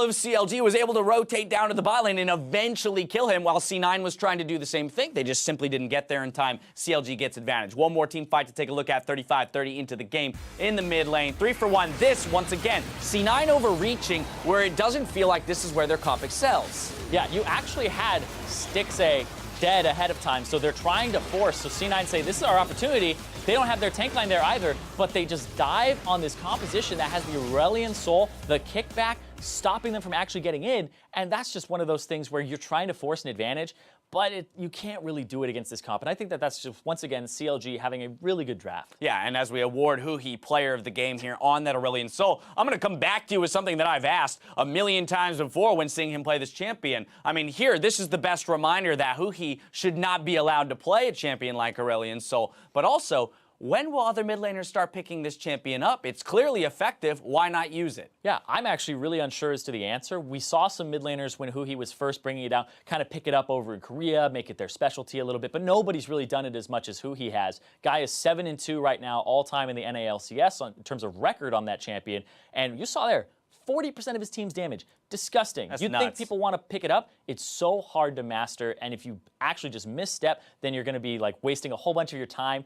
CLG was able to rotate down to the bot lane and eventually kill him while C9 was trying to do the same thing. They just simply didn't get there in time. CLG gets advantage. One more team fight to take a look at, 35-30 into the game in the mid lane. 3-for-1. This, once again, C9 overreaching where it doesn't feel like this is where their comp excels. Yeah, you actually had Stixay dead ahead of time, so they're trying to force. So C9 say, this is our opportunity. They don't have their tank line there either, but they just dive on this composition that has the Aurelion Sol, the kickback, stopping them from actually getting in, and that's just one of those things where you're trying to force an advantage, but you can't really do it against this comp. And I think that that's just, once again, CLG having a really good draft. Yeah, and as we award Huhi player of the game here on that Aurelion Sol, I'm going to come back to you with something that I've asked a million times before when seeing him play this champion. I mean, here, this is the best reminder that Huhi should not be allowed to play a champion like Aurelion Sol, but also, when will other mid laners start picking this champion up? It's clearly effective. Why not use it? Yeah, I'm actually really unsure as to the answer. We saw some mid laners when Huhi was first bringing it out, kind of pick it up over in Korea, make it their specialty a little bit, but nobody's really done it as much as Huhi has. Guy is 7-2 right now, all time in the NALCS in terms of record on that champion. And you saw there, 40% of his team's damage. Disgusting. That's You'd nuts. think people want to pick it up. It's so hard to master, and if you actually just misstep, then you're going to be like wasting a whole bunch of your time.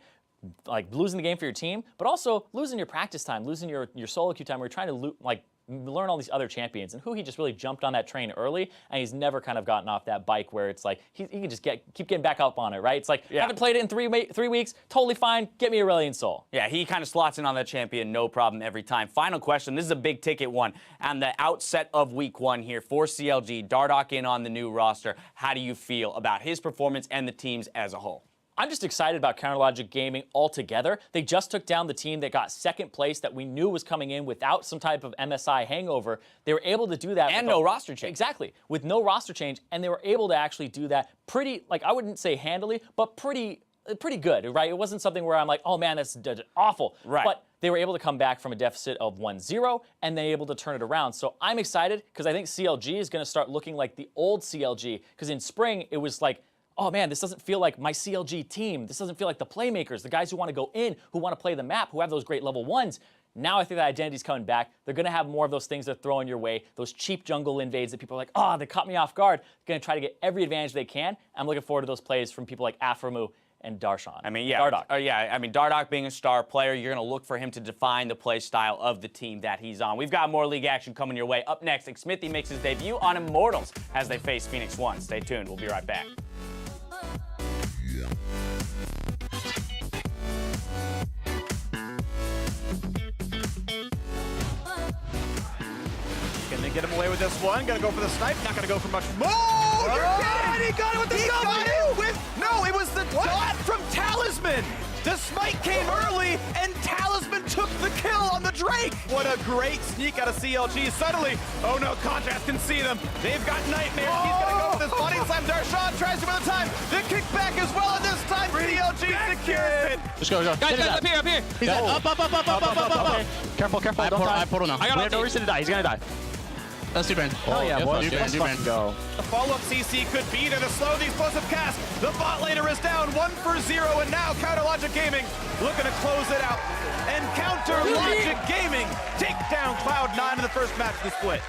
like losing the game for your team, but also losing your practice time, losing your solo queue time where you're trying to learn all these other champions. And he just really jumped on that train early, and he's never kind of gotten off that bike where it's like he can just keep getting back up on it, right? It's like, haven't played it in 3 weeks, totally fine, get me Aurelion Sol. Yeah, he kind of slots in on that champion, no problem every time. Final question, this is a big ticket one. On the outset of week 1 here for CLG, Dardoch in on the new roster. How do you feel about his performance and the teams as a whole? I'm just excited about CLG Gaming altogether. They just took down the team that got 2nd place that we knew was coming in without some type of MSI hangover. They were able to do that. And no roster change. Exactly. With no roster change, and they were able to actually do that pretty, like, I wouldn't say handily, but pretty good, right? It wasn't something where I'm like, oh man, that's awful. Right. But they were able to come back from a deficit of 1-0, and they're able to turn it around. So I'm excited because I think CLG is going to start looking like the old CLG, because in spring, it was like, oh man, this doesn't feel like my CLG team. This doesn't feel like the playmakers, the guys who want to go in, who want to play the map, who have those great level 1s. Now I think that identity's coming back. They're going to have more of those things they're throwing your way, those cheap jungle invades that people are like, oh, they caught me off guard. They're going to try to get every advantage they can. I'm looking forward to those plays from people like Aframu and Darshan. I mean, yeah. Dardoch. I mean, Dardoch being a star player, you're going to look for him to define the play style of the team that he's on. We've got more league action coming your way. Up next, Smithy makes his debut on Immortals as they face Phoenix 1. Stay tuned. We'll be right back. Can they get him away with this one? Gonna go for the snipe, not gonna go for much more! You're kidding! He got it with the W! No, it was the dot from Talisman! The smite came early, and Talisman took the kill on the Drake! What a great sneak out of CLG. Suddenly, oh no, Contrast can see them. They've got nightmares. He's gonna go with this body slam. Darshan tries to another time. The kickback as well, and this time CLG secures it. Just go. Guys, up here. He's up. Okay. Careful. I portal now. We have no reason to die. He's gonna die. Let's do Brand. Oh yeah, boys. Let's Let's go. The follow-up CC could be there to slow the explosive cast. The bot laner is down 1-0, and now Counter Logic Gaming looking to close it out. And Counter Logic Gaming take down Cloud9 in the first match of the split.